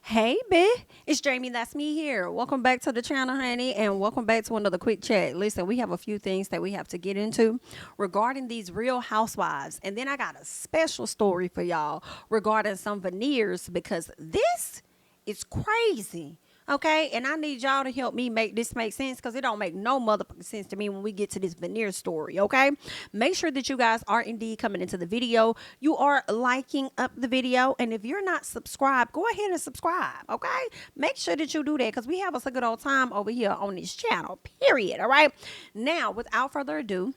Hey, B, it's Jamie. That's me here. Welcome back to the channel, honey, and welcome back to another quick chat. Listen, we have a few things that we have to get into regarding these real housewives. And then I got a special story for y'all regarding some veneers because this is crazy. Okay, and I need y'all to help me make this make sense because it don't make no motherfucking sense to me when we get to this veneer story. Okay, make sure that you guys are indeed coming into the video. You are liking up the video, and if you're not subscribed, go ahead and subscribe. Okay, make sure that you do that because we have us a good old time over here on this channel. Period. All right. Now, without further ado,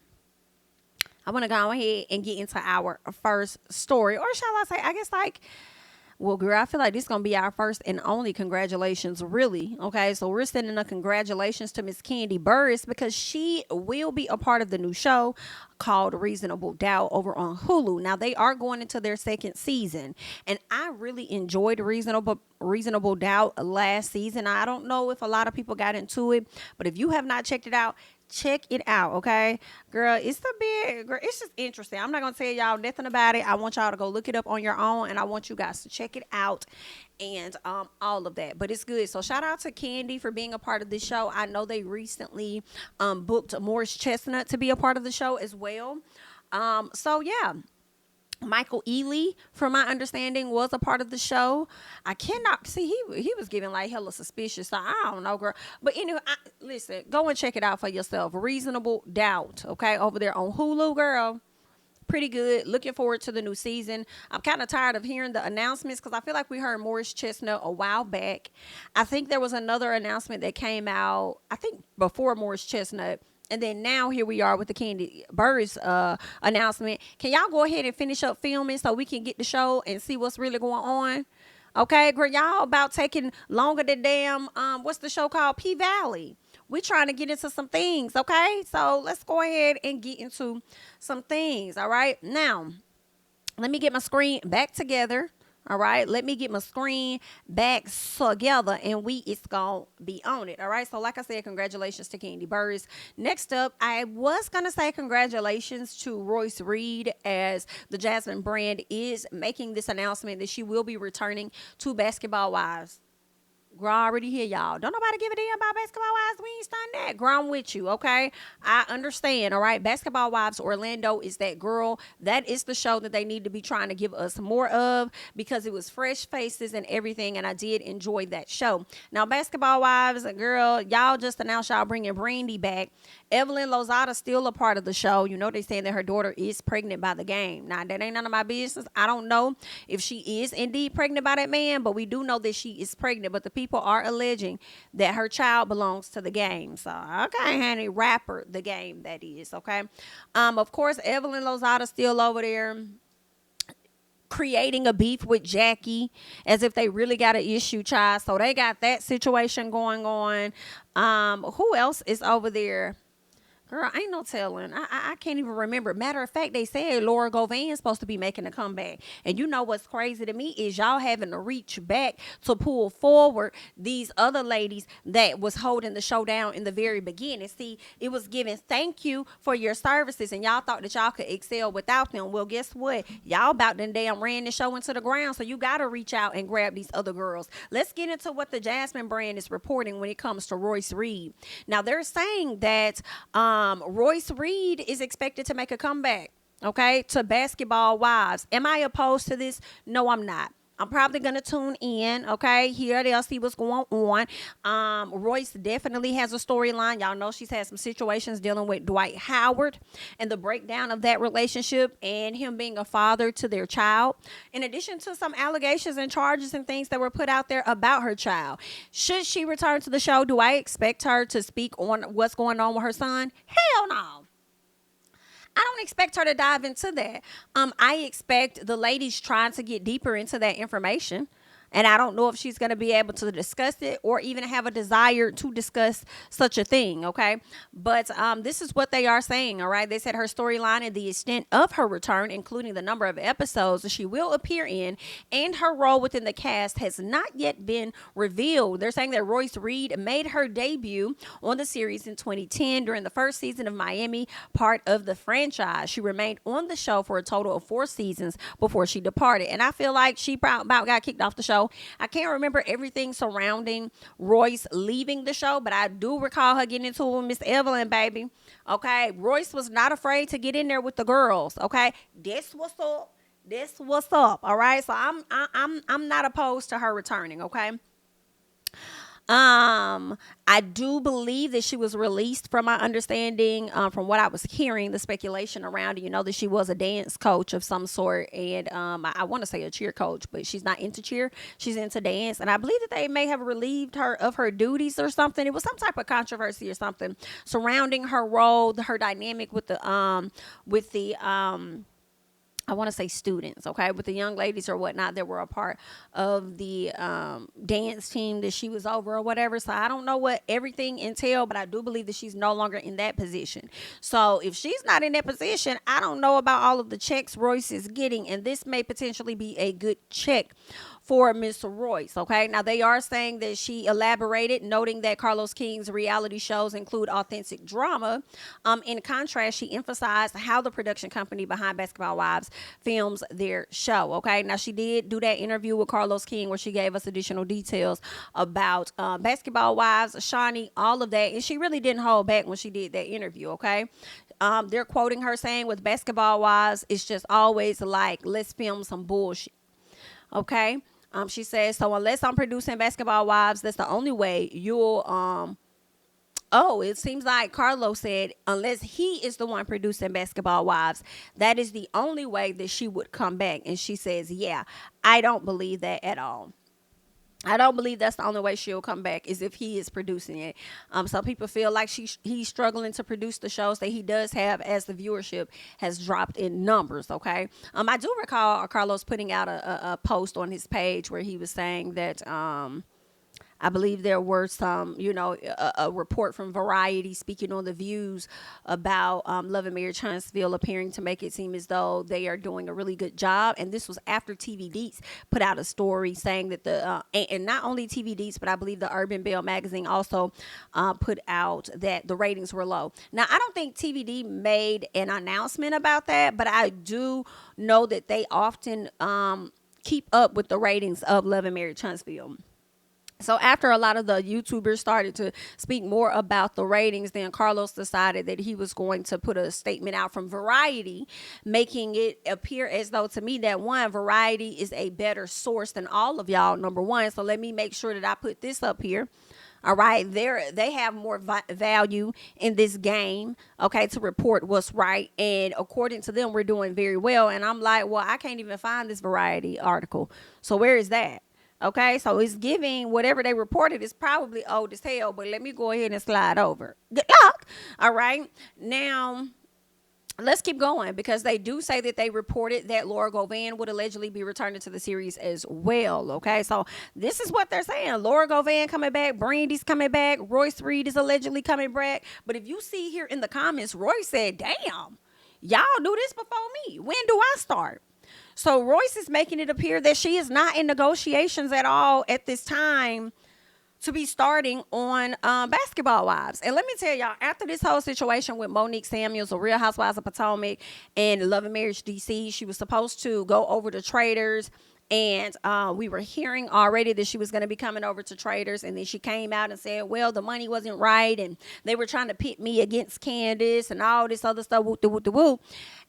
I want to go ahead and get into our first story, or shall I say, I guess well, girl, I feel like this is going to be our first and only congratulations, really. Okay, so we're sending a congratulations to Miss Kandi Burruss because she will be a part of the new show called Reasonable Doubt over on Hulu. Now, they are going into their second season, and I really enjoyed Reasonable Doubt last season. I don't know if a lot of people got into it, but if you have not checked it out, check it out, okay? Girl, it's just interesting. I'm not gonna tell y'all nothing about it. I want y'all to go look it up on your own, and I want you guys to check it out and all of that. But it's good. So shout out to Kandi for being a part of this show. I know they recently booked Morris Chestnut to be a part of the show as well. So yeah. Michael Ealy, from my understanding, was a part of the show. I cannot see he was giving like hella suspicious. So I don't know, girl. But anyway, listen, go and check it out for yourself. Reasonable Doubt, okay, over there on Hulu, girl. Pretty good. Looking forward to the new season. I'm kind of tired of hearing the announcements because I feel like we heard Morris Chestnut a while back. I think there was another announcement that came out, I think before Morris Chestnut. And then now here we are with the Kandi Burruss announcement. Can y'all go ahead and finish up filming so we can get the show and see what's really going on? Okay, girl, y'all about taking longer than damn, what's the show called? P-Valley. We're trying to get into some things, okay? So let's go ahead and get into some things, all right? Now, let me get my screen back together. All right, let me get my screen back together and we is gonna be on it. All right, so like I said, congratulations to Kandi Burruss. Next up, I was gonna say congratulations to Royce Reed as the Jasmine brand is making this announcement that she will be returning to Basketball Wives. Girl, I already hear y'all. Don't nobody give a damn about Basketball Wives. We ain't done that. Girl, I'm with you, okay? I understand, all right? Basketball Wives Orlando is that girl. That is the show that they need to be trying to give us more of because it was fresh faces and everything, and I did enjoy that show. Now, Basketball Wives, girl, y'all just announced y'all bringing Brandy back. Evelyn Lozada still a part of the show. You know, they saying that her daughter is pregnant by the game. Now, that ain't none of my business. I don't know if she is indeed pregnant by that man, but we do know that she is pregnant. But the people are alleging that her child belongs to the game. So, okay, honey, rapper, the game, that is, okay? Of course, Evelyn Lozada still over there creating a beef with Jackie as if they really got an issue, child. So they got that situation going on. Who else is over there? Girl, ain't no telling. I can't even remember. Matter of fact, they said Laura Govan's supposed to be making a comeback. And you know what's crazy to me is y'all having to reach back to pull forward these other ladies that was holding the show down in the very beginning. See, it was given thank you for your services, and y'all thought that y'all could excel without them. Well, guess what? Y'all about done damn ran the show into the ground, so you got to reach out and grab these other girls. Let's get into what the Jasmine brand is reporting when it comes to Royce Reed. Now, they're saying that Royce Reed is expected to make a comeback, okay, to Basketball Wives. Am I opposed to this? No, I'm not. I'm probably going to tune in, okay, here they'll see what's going on. Royce definitely has a storyline. Y'all know she's had some situations dealing with Dwight Howard and the breakdown of that relationship and him being a father to their child, in addition to some allegations and charges and things that were put out there about her child. Should she return to the show, do I expect her to speak on what's going on with her son? Hell no. I don't expect her to dive into that. I expect the ladies trying to get deeper into that information. And I don't know if she's going to be able to discuss it or even have a desire to discuss such a thing, okay? But this is what they are saying, all right? They said her storyline and the extent of her return, including the number of episodes that she will appear in and her role within the cast, has not yet been revealed. They're saying that Royce Reed made her debut on the series in 2010 during the first season of Miami, part of the franchise. She remained on the show for a total of 4 seasons before she departed. And I feel like she about got kicked off the show show. I can't remember everything surrounding Royce leaving the show, but I do recall her getting into it with Miss Evelyn, baby. Okay, Royce was not afraid to get in there with the girls. Okay, this what's up. This what's up. All right, so I'm not opposed to her returning. Okay. I do believe that she was released, from my understanding, from what I was hearing, the speculation around it, that she was a dance coach of some sort. And I want to say a cheer coach, but she's not into cheer. She's into dance. And I believe that they may have relieved her of her duties or something. It was some type of controversy or something surrounding her role, her dynamic with the I want to say students, okay, with the young ladies or whatnot that were a part of the dance team that she was over or whatever. So I don't know what everything entailed, but I do believe that she's no longer in that position. So if she's not in that position, I don't know about all of the checks Royce is getting, and this may potentially be a good check for Miss Royce. Okay, now they are saying that she elaborated, noting that Carlos King's reality shows include authentic drama. In contrast, she emphasized how the production company behind Basketball Wives films their show. Okay, now she did do that interview with Carlos King where she gave us additional details about Basketball Wives, RHONY, all of that, and she really didn't hold back when she did that interview. Okay, they're quoting her saying, with Basketball Wives, it's just always like, let's film some bullshit. Okay. She says, so unless I'm producing Basketball Wives, that's the only way you'll, it seems like Carlos said, unless he is the one producing Basketball Wives, that is the only way that she would come back. And she says, yeah, I don't believe that at all. I don't believe that's the only way she'll come back, is if he is producing it. Some people feel like he's struggling to produce the shows that he does have, as the viewership has dropped in numbers. Okay. I do recall Carlos putting out a post on his page where he was saying that, I believe there were some, a report from Variety speaking on the views about Love and Marriage Huntsville, appearing to make it seem as though they are doing a really good job. And this was after TV Deets put out a story saying that and not only TV Deets, but I believe the Urban Belle magazine also put out that the ratings were low. Now, I don't think TVD made an announcement about that, but I do know that they often keep up with the ratings of Love and Marriage Huntsville. So after a lot of the YouTubers started to speak more about the ratings, then Carlos decided that he was going to put a statement out from Variety, making it appear as though, to me, that one, Variety is a better source than all of y'all, number one. So let me make sure that I put this up here. All right, they have more value in this game, okay, to report what's right. And according to them, we're doing very well. And I'm like, well, I can't even find this Variety article. So where is that? Okay, so it's giving whatever they reported is probably old as hell, but let me go ahead and slide over. Good luck. All right. Now, let's keep going, because they do say that they reported that Laura Govan would allegedly be returning to the series as well. Okay, so this is what they're saying. Laura Govan coming back. Brandy's coming back. Royce Reed is allegedly coming back. But if you see here in the comments, Royce said, damn, y'all do this before me. When do I start? So Royce is making it appear that she is not in negotiations at all at this time to be starting on Basketball Wives. And let me tell y'all, after this whole situation with Monique Samuels, a Real Housewives of Potomac, and Love and Marriage DC, she was supposed to go over to Traders. And we were hearing already that she was going to be coming over to Traders. And then she came out and said, well, the money wasn't right. And they were trying to pit me against Candiace and all this other stuff. Whoop, whoop, whoop.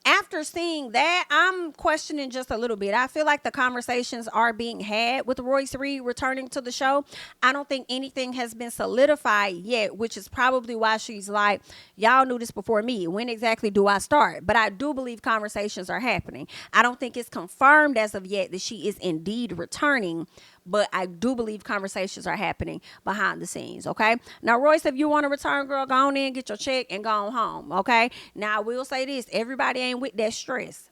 After seeing that, I'm questioning just a little bit. I feel like the conversations are being had with Royce Reed returning to the show. I don't think anything has been solidified yet, which is probably why she's like, y'all knew this before me. When exactly do I start? But I do believe conversations are happening. I don't think it's confirmed as of yet that she is indeed returning, but I do believe conversations are happening behind the scenes. Okay. Now, Royce, if you want to return, girl, go on in, get your check and go on home. Okay. Now, I will say this. Everybody ain't with that stress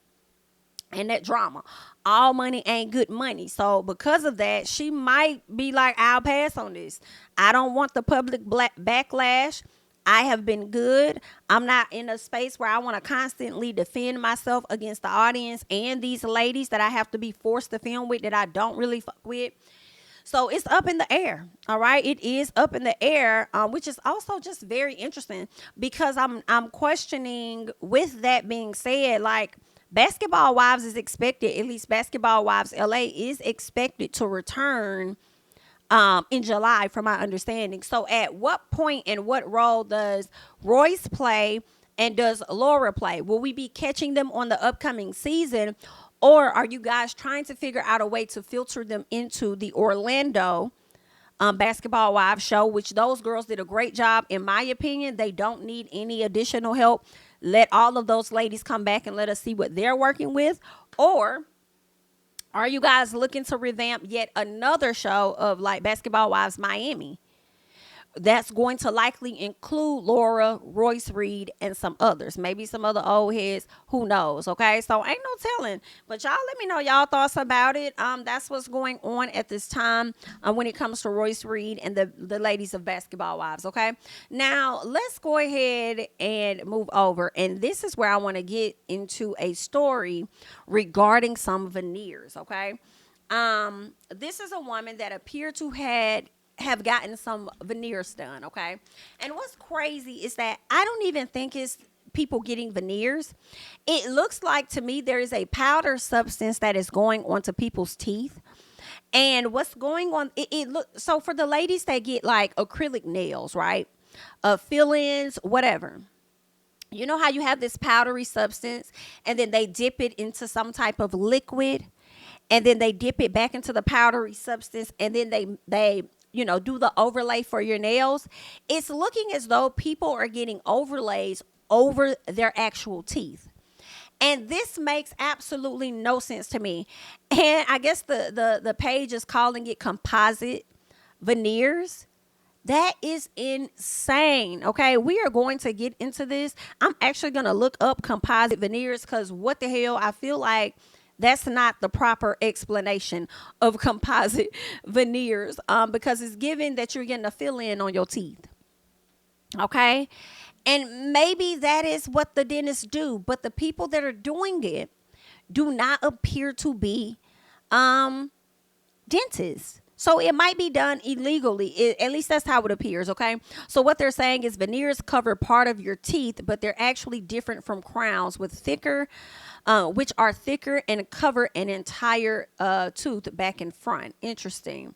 and that drama. All money ain't good money. So because of that, she might be like, I'll pass on this. I don't want the public backlash. I have been good. I'm not in a space where I want to constantly defend myself against the audience and these ladies that I have to be forced to film with that I don't really fuck with. So it's up in the air. All right. It is up in the air, which is also just very interesting, because I'm questioning, with that being said, like, Basketball Wives is expected, at least Basketball Wives LA is expected to return in July, from my understanding. So, at what point and what role does Royce play and does Laura play? Will we be catching them on the upcoming season, or are you guys trying to figure out a way to filter them into the Orlando Basketball Wives show, which those girls did a great job, in my opinion? They don't need any additional help. Let all of those ladies come back and let us see what they're working with. Or are you guys looking to revamp yet another show of like Basketball Wives Miami? That's going to likely include Laura, Royce Reed, and some others. Maybe some other old heads. Who knows? Okay, so ain't no telling. But y'all let me know y'all thoughts about it. That's what's going on at this time when it comes to Royce Reed and the ladies of Basketball Wives. Okay, now let's go ahead and move over. And this is where I want to get into a story regarding some veneers. Okay, this is a woman that appeared to have gotten some veneers done, okay? And what's crazy is that I don't even think it's people getting veneers. It looks like to me there is a powder substance that is going onto people's teeth. And what's going on, so for the ladies that get like acrylic nails, right? Fill-ins, whatever. You know how you have this powdery substance and then they dip it into some type of liquid and then they dip it back into the powdery substance and then they do the overlay for your nails. It's looking as though people are getting overlays over their actual teeth. And this makes absolutely no sense to me. And I guess the page is calling it composite veneers. That is insane. Okay, we are going to get into this. I'm actually going to look up composite veneers because what the hell, I feel like that's not the proper explanation of composite veneers because it's given that you're getting a fill-in on your teeth. Okay? And maybe that is what the dentists do. But the people that are doing it do not appear to be dentists. So it might be done illegally. At least that's how it appears, okay? So what they're saying is veneers cover part of your teeth, but they're actually different from crowns which are thicker and cover an entire tooth back and front. Interesting.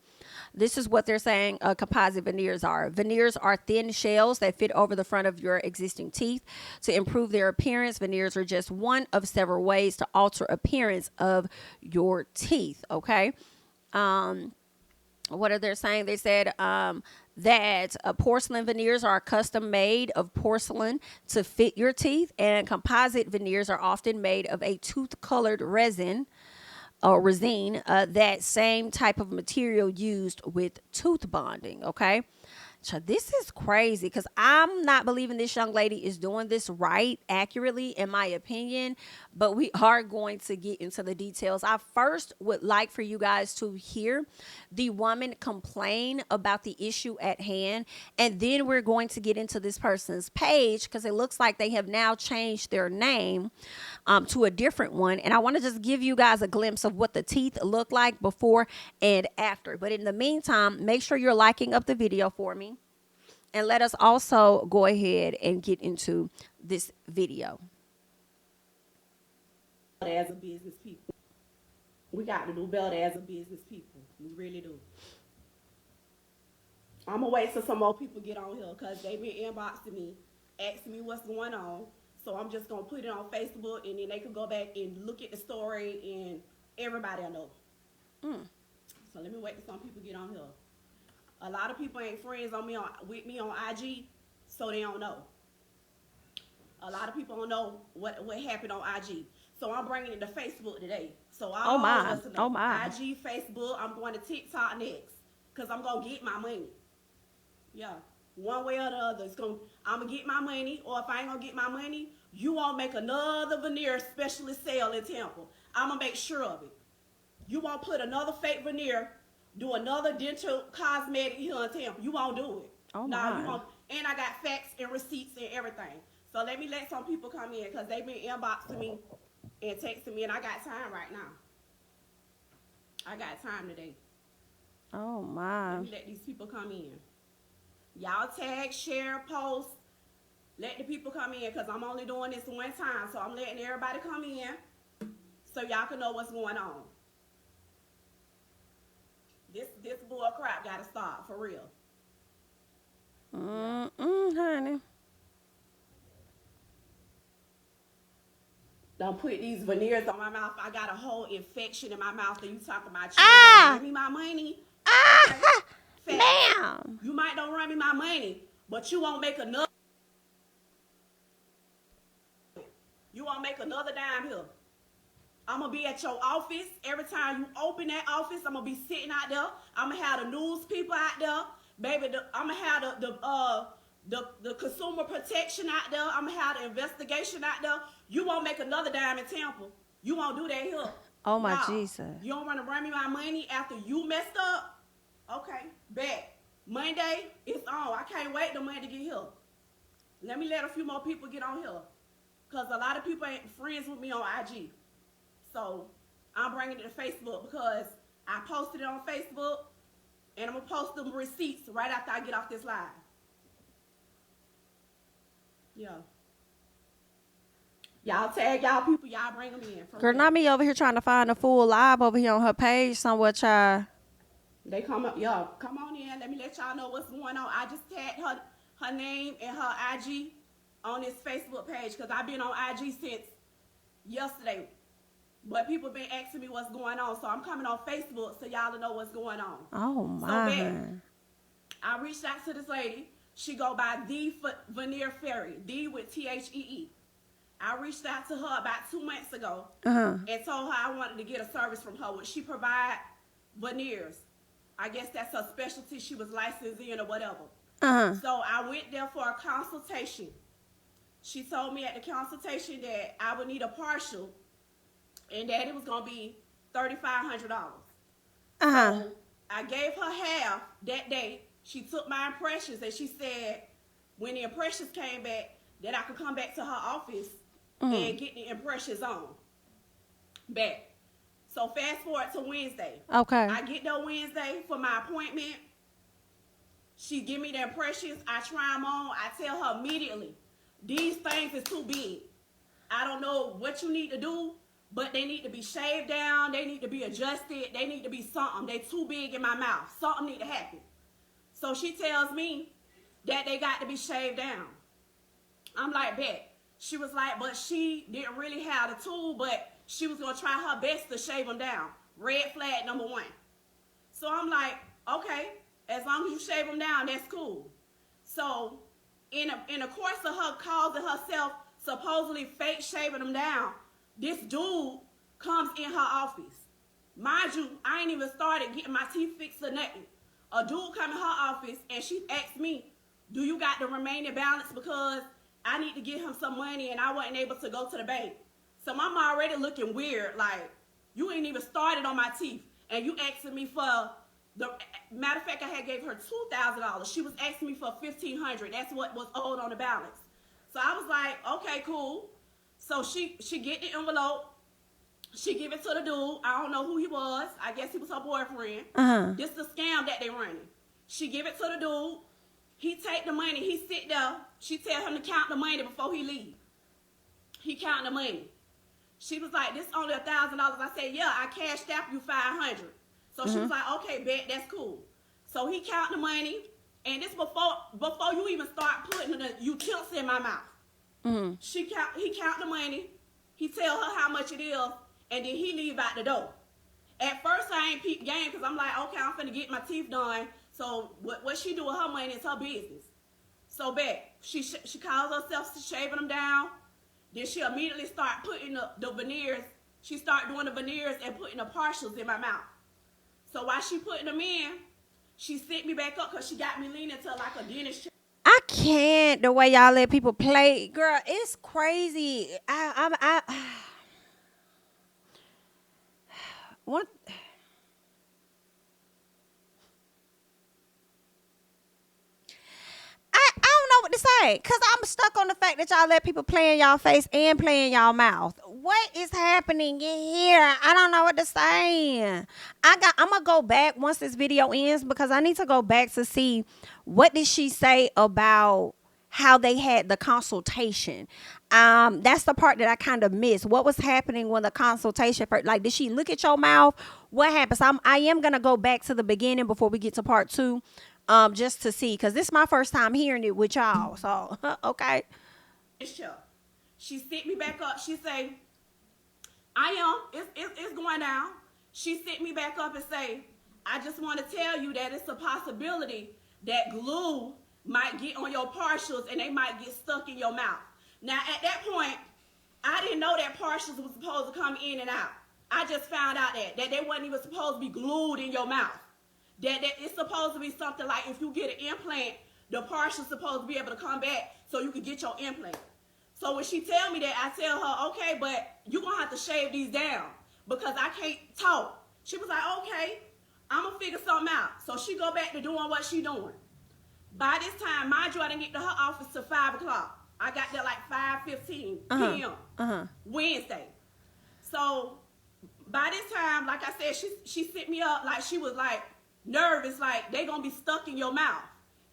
This is what they're saying composite veneers are. Veneers are thin shells that fit over the front of your existing teeth to improve their appearance. Veneers are just one of several ways to alter appearance of your teeth, okay? What are they saying? They said that porcelain veneers are custom made of porcelain to fit your teeth, and composite veneers are often made of a tooth-colored resin or resin, that same type of material used with tooth bonding, okay? So this is crazy because I'm not believing this young lady is doing this right, accurately, in my opinion. But we are going to get into the details. I first would like for you guys to hear the woman complain about the issue at hand. And then we're going to get into this person's page because it looks like they have now changed their name to a different one. And I want to just give you guys a glimpse of what the teeth look like before and after. But in the meantime, make sure you're liking up the video for me. And let us also go ahead and get into this video. As a business people, we got to do better as a business people. We really do. I'm gonna wait till some more people get on here because they been inboxing me, asking me what's going on. So I'm just gonna put it on Facebook, and then they can go back and look at the story, and everybody will know. So let me wait till some people get on here. A lot of people ain't friends with me on IG, so they don't know. A lot of people don't know what happened on IG. So I'm bringing it to Facebook today. So all of us know. IG, Facebook, I'm going to TikTok next because I'm going to get my money. Yeah, one way or the other. I'm going to get my money, or if I ain't going to get my money, you won't make another veneer specialist sale in Tampa. I'm going to make sure of it. You won't put another fake veneer, do another dental cosmetic here in Tampa. You won't do it. Oh, no, you won't. And I got facts and receipts and everything. So let me let some people come in because they've been inboxing me and texting me, and I got time right now. I got time today. Oh, my. Let me let these people come in. Y'all tag, share, post. Let the people come in because I'm only doing this one time. So I'm letting everybody come in. so y'all can know what's going on. This bull crap gotta stop for real. Honey. Don't put these veneers on my mouth. I got a whole infection in my mouth, and you talking about you don't run me my money. Okay. Ma'am. You might don't run me my money, but you won't make another. You won't make another dime here. I'm going to be at your office. Every time you open that office, I'm going to be sitting out there. I'm going to have the news people out there. Baby, I'm going to have the consumer protection out there. I'm going to have the investigation out there. You won't make another dime in Tampa. You won't do that here. Oh, my Jesus. You don't want to run me my money after you messed up? Okay, bet. Monday, it's on. I can't wait till Monday to get here. Let me let a few more people get on here. Because a lot of people ain't friends with me on IG. So I'm bringing it to Facebook because I posted it on Facebook, and I'm going to post them receipts right after I get off this live. Yeah. Y'all tag y'all people, y'all bring them in. Girl, not me over here trying to find a full live over here on her page somewhere, child. They come up, yeah, come on in. Let me let y'all know what's going on. I just tagged her name and her IG on this Facebook page because I've been on IG since yesterday. But people been asking me what's going on, so I'm coming on Facebook so y'all to know what's going on. Oh, my. So, I reached out to this lady. She go by The Veneer Fairy, D with Thee. I reached out to her about 2 months ago and told her I wanted to get a service from her. Would she provide veneers? I guess that's her specialty. She was licensed in or whatever. So I went there for a consultation. She told me at the consultation that I would need a partial and that it was going to be $3,500. So I gave her half that day. She took my impressions and she said when the impressions came back that I could come back to her office and get the impressions on back. So fast forward to Wednesday. Okay. I get there Wednesday for my appointment. She give me the impressions. I try them on. I tell her immediately, these things is too big. I don't know what you need to do, but they need to be shaved down. They need to be adjusted. They need to be something. They too big in my mouth. Something need to happen. So she tells me that they got to be shaved down. I'm like, bet. She was like, but she didn't really have the tool, but she was going to try her best to shave them down. Red flag number 1. So I'm like, okay, as long as you shave them down, that's cool. So in the course of her causing herself supposedly fake shaving them down, this dude comes in her office. Mind you, I ain't even started getting my teeth fixed or nothing. A dude come in her office and she asked me, do you got the remaining balance because I need to give him some money and I wasn't able to go to the bank. So I'm already looking weird, like you ain't even started on my teeth and you asking me for the matter of fact I had gave her $2,000. She was asking me for $1,500. That's what was owed on the balance. So I was like, okay, cool. So she get the envelope. She give it to the dude. I don't know who he was. I guess he was her boyfriend. This is the scam that they running. She give it to the dude. He take the money. He sit there. She tell him to count the money before he leave. He count the money. She was like, this only $1,000. I said, yeah, I cashed out you $500. So she was like, okay, bet, that's cool. So he count the money. And this before you even start putting the utensils in my mouth. He count the money. He tell her how much it is. And then he leave out the door. At first, I ain't peep game because I'm like, okay, I'm finna get my teeth done. So what she do with her money is her business. So bet, she calls herself to shaving them down. Then she immediately start putting the veneers. She start doing the veneers and putting the partials in my mouth. So while she putting them in, she sit me back up because she got me leaning to like a dentist chair. I can't the way y'all let people play. Girl, it's crazy. What? I don't know what to say because I'm stuck on the fact that y'all let people play in y'all face and play in y'all mouth. What is happening in here? I don't know what to say. I'm gonna go back once this video ends because I need to go back to see what did she say about how they had the consultation. That's the part that I kind of missed. What was happening when the consultation first? Like, did she look at your mouth? What happens? I am gonna go back to the beginning before we get to part 2, just to see, because this is my first time hearing it with y'all. So okay. She sit me back up. She say, I am. It's going down. She sit me back up and say, I just want to tell you that it's a possibility that glue might get on your partials and they might get stuck in your mouth. Now, at that point, I didn't know that partials was supposed to come in and out. I just found out that they wasn't even supposed to be glued in your mouth. That it's supposed to be something like if you get an implant, the partial's supposed to be able to come back so you can get your implant. So when she tell me that, I tell her, okay, but you're going to have to shave these down because I can't talk. She was like, okay, I'm going to figure something out. So she go back to doing what she doing. By this time, mind you, I didn't get to her office till 5 o'clock. I got there like 5:15 p.m. Wednesday. So by this time, like I said, she set me up like she was like nervous, like they going to be stuck in your mouth.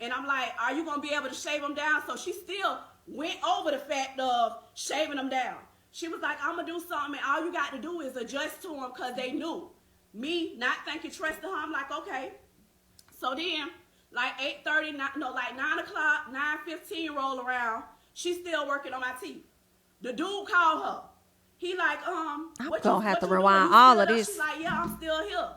And I'm like, are you going to be able to shave them down? So she still went over the fact of shaving them down. She was like, I'm going to do something, and all you got to do is adjust to them because they knew. Me not thinking, trusting her, I'm like, okay. So then, like 8:30, like 9 o'clock, 9:15 roll around, she's still working on my teeth. The dude called her. He like, I'm going to have to rewind all of this. She's like, yeah, I'm still here.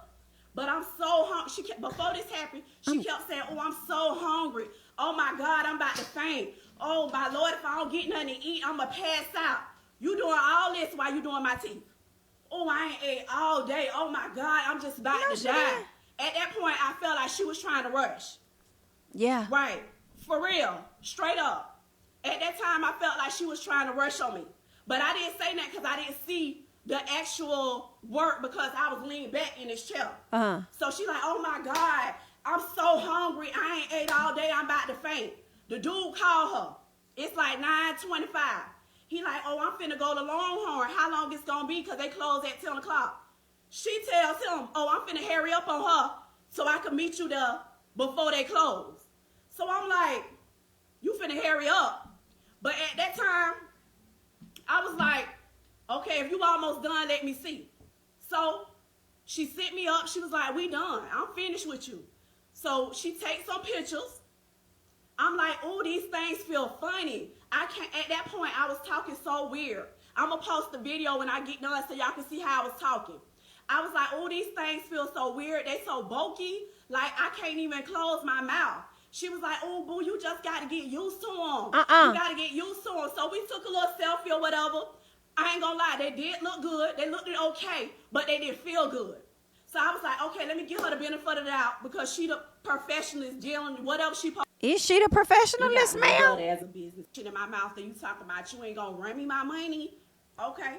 But I'm so hungry. Before this happened, she kept saying, oh, I'm so hungry. Oh, my God, I'm about to faint. Oh, my Lord, if I don't get nothing to eat, I'm going to pass out. You doing all this while you doing my teeth. Oh, I ain't ate all day. Oh, my God, I'm just about to die. At that point, I felt like she was trying to rush. Yeah. Right. For real. Straight up. At that time, I felt like she was trying to rush on me. But I didn't say that because I didn't see the actual work because I was leaning back in this chair. So she's like, oh, my God, I'm so hungry. I ain't ate all day. I'm about to faint. The dude called her. It's like 9:25. He like, oh, I'm finna go to Longhorn. How long it's gonna be? Because they close at 10 o'clock. She tells him, oh, I'm finna hurry up on her so I can meet you there before they close. So I'm like, you finna hurry up. But at that time, I was like, okay, if you almost done, let me see. So she sent me up. She was like, we done. I'm finished with you. So she takes some pictures. I'm like, oh, these things feel funny. I can't. At that point, I was talking so weird. I'm going to post the video when I get done so y'all can see how I was talking. I was like, oh, these things feel so weird. They so bulky. Like, I can't even close my mouth. She was like, oh, boo, you just got to get used to them. You got to get used to them. So we took a little selfie or whatever. I ain't going to lie. They did look good. They looked okay, but they didn't feel good. So I was like, okay, let me give her the benefit of the doubt because she the professionalist dealing whatever she. Is she the professionalist, ma'am? As a business, shit in my mouth that you talking about you ain't gonna run me my money. Okay,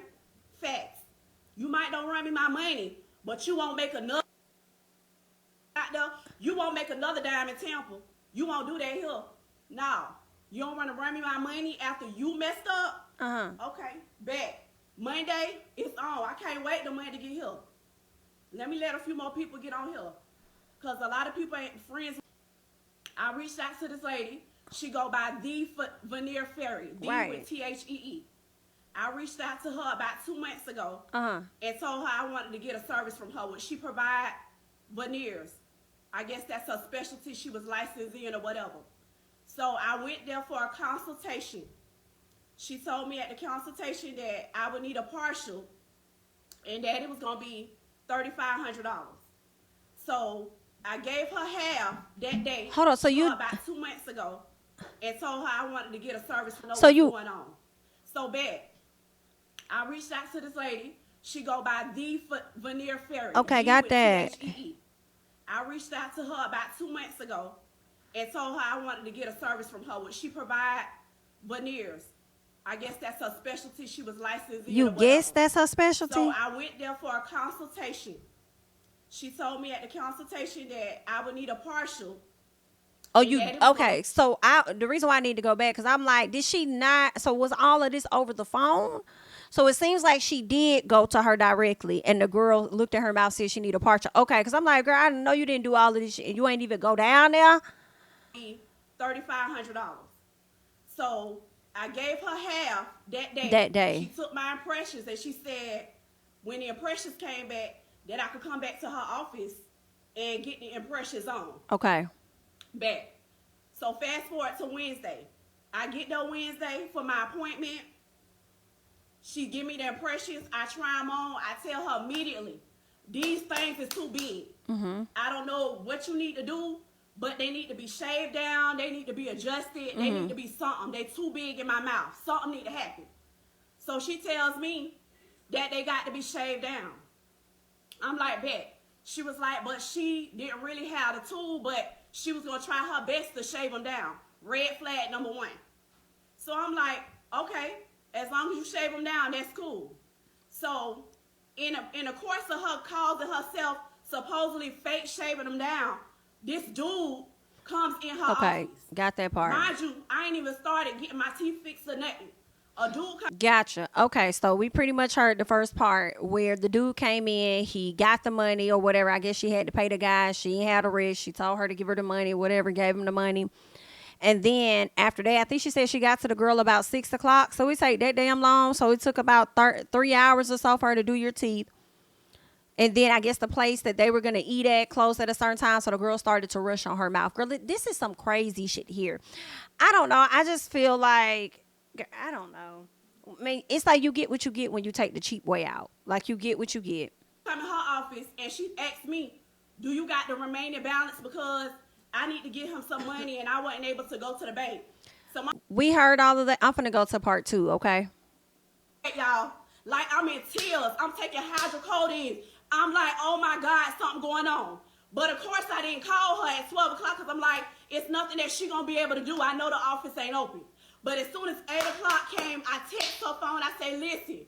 facts. You might don't run me my money, but you won't make another. You won't make another dime in Tampa. You won't do that here. No, you don't want to run me my money after you messed up. Okay, bet. Monday it's on. I can't wait till Monday to get here. Let me let a few more people get on here. Because a lot of people ain't friends. I reached out to this lady. She go by The Veneer Fairy. The with Thee. I reached out to her about 2 months ago. And told her I wanted to get a service from her. Would she provide veneers? I guess that's her specialty. She was licensed in or whatever. So I went there for a consultation. She told me at the consultation that I would need a partial. And that it was going to be $3,500. So I gave her half that day. Hold on, so you about 2 months ago, and told her I wanted to get a service to know what's going on. So bad. I reached out to this lady. She go by The Veneer Fairy. Okay, got that. Thee. I reached out to her about 2 months ago, and told her I wanted to get a service from her. Would she provide veneers? I guess that's her specialty. She was licensed in. You guess that's her specialty? So I went there for a consultation. She told me at the consultation that I would need a partial. Oh, you okay? So the reason why I need to go back because I'm like, did she not? So was all of this over the phone? So it seems like she did go to her directly, and the girl looked at her mouth, said she need a partial. Okay, because I'm like, girl, I know you didn't do all of this shit, and you ain't even go down there. $3,500. So I gave her half that day. That day. She took my impressions and she said when the impressions came back that I could come back to her office and get the impressions on. Okay. Back. So fast forward to Wednesday. I get there Wednesday for my appointment. She give me the impressions. I try them on. I tell her immediately, these things is too big. I don't know what you need to do, but they need to be shaved down. They need to be adjusted. They need to be something. They too big in my mouth. Something need to happen. So she tells me that they got to be shaved down. I'm like, bet. She was like, but she didn't really have the tool, but she was going to try her best to shave them down. Red flag number 1. So I'm like, okay, as long as you shave them down, that's cool. So in the course of her causing herself supposedly fake shaving them down, this dude comes in her office. Got that part. Mind you, I ain't even started getting my teeth fixed or nothing. A dude Gotcha. Okay, so we pretty much heard the first part where the dude came in, he got the money or whatever. I guess she had to pay the guy. She ain't had a risk. She told her to give her the money, whatever, gave him the money. And then after that, I think she said she got to the girl about 6 o'clock. So it take that damn long. So it took about 3 hours or so for her to do your teeth. And then I guess the place that they were going to eat at closed at a certain time. So the girl started to rush on her mouth. Girl, this is some crazy shit here. I don't know. I just feel like, I don't know. I mean, it's like you get what you get when you take the cheap way out. Like you get what you get. come in her office and she asked me, do you got the remaining balance because I need to give him some money and I wasn't able to go to the bank. So we heard all of that. I'm finna go to part 2, okay? Y'all, like I'm in tears. I'm taking hydrocodone. I'm like, oh my God, something going on. But of course I didn't call her at 12 o'clock because I'm like, it's nothing that she gonna be able to do. I know the office ain't open. But as soon as 8 o'clock came, I text her phone. I say, listen,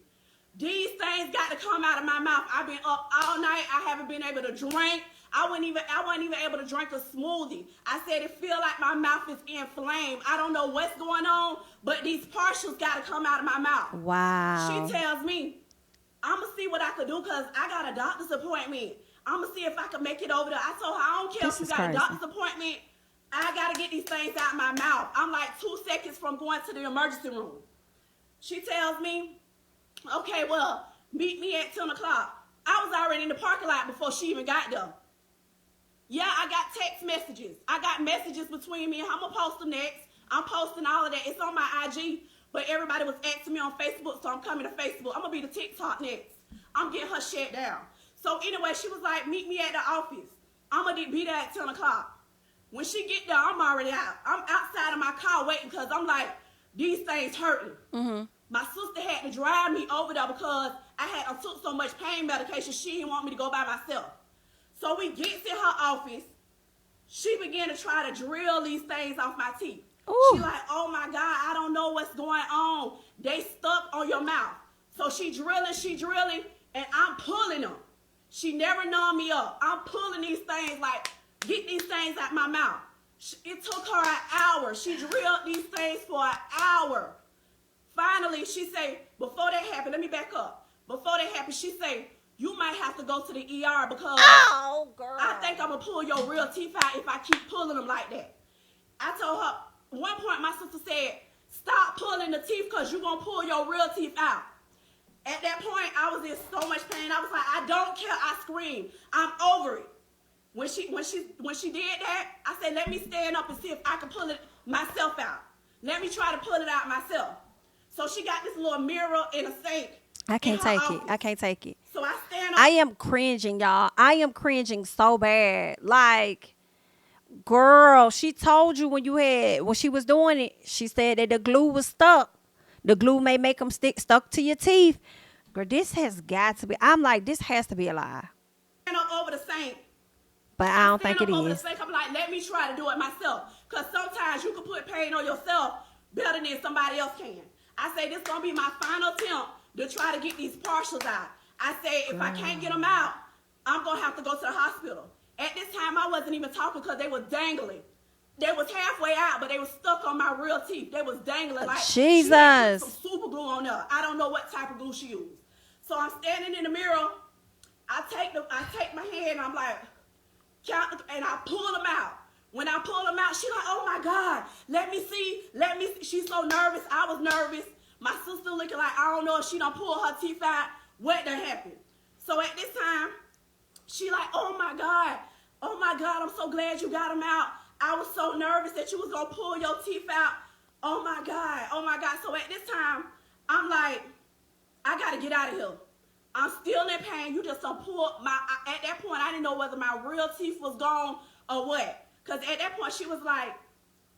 these things got to come out of my mouth. I've been up all night. I haven't been able to drink. I wasn't even able to drink a smoothie. I said it feel like my mouth is inflamed. I don't know what's going on, but these partials got to come out of my mouth. Wow. She tells me, I'm going to see what I could do because I got a doctor's appointment. I'm going to see if I can make it over there. I told her, I don't care if you got a doctor's appointment. I got to get these things out of my mouth. I'm like 2 seconds from going to the emergency room. She tells me, okay, well, meet me at 10 o'clock. I was already in the parking lot before she even got there. Yeah, I got text messages. I got messages between me and I'm going to post them next. I'm posting all of that. It's on my IG, but everybody was asking me on Facebook, so I'm coming to Facebook. I'm going to be the TikTok next. I'm getting her shut down. So anyway, she was like, meet me at the office. I'm going to be there at 10 o'clock. When she get there, I'm already out. I'm outside of my car waiting because I'm like, these things hurting. Mm-hmm. My sister had to drive me over there because I took so much pain medication, she didn't want me to go by myself. So we get to her office. She began to try to drill these things off my teeth. Ooh. She like, oh my God, I don't know what's going on. They stuck on your mouth. So she drilling, and I'm pulling them. She never numbed me up. I'm pulling these things like, get these things out my mouth. It took her an hour. She drilled these things for an hour. Finally, she say, before that happened, let me back up. Before that happened, she say, you might have to go to the ER because I think I'm going to pull your real teeth out if I keep pulling them like that. I told her, one point my sister said, stop pulling the teeth because you're going to pull your real teeth out. At that point, I was in so much pain. I was like, I don't care. I screamed. I'm over it. When she did that, I said, let me stand up and see if I can pull it myself out. Let me try to pull it out myself. So she got this little mirror in a sink. I can't take it. I can't take it. So I stand up. I am cringing, y'all. I am cringing so bad. Like, girl, she told you when she was doing it, she said that the glue was stuck. The glue may make them stuck to your teeth. Girl, this has got to be, I'm like, this has to be a lie. Stand up over the sink. But I don't think it over is. The sink. I'm like, let me try to do it myself. Because sometimes you can put pain on yourself better than somebody else can. I say, this is going to be my final attempt to try to get these partials out. I say, if I can't get them out, I'm going to have to go to the hospital. At this time, I wasn't even talking because they were dangling. They was halfway out, but they was stuck on my real teeth. They was dangling like Jesus. She had put some super glue on there. I don't know what type of glue she used. So I'm standing in the mirror. I take my hand and I'm like, count, and I pull them out. When I pull them out, she like, oh my God, let me see. She's so nervous. I was nervous. My sister looking like, I don't know if she done pulled her teeth out. What done happened? So at this time, she like, oh my God, I'm so glad you got them out. I was so nervous that you was gonna pull your teeth out. Oh my God. So at this time, I'm like, I gotta get out of here. I'm still in pain. You just done pulled at that point, I didn't know whether my real teeth was gone or what. Because at that point, she was like,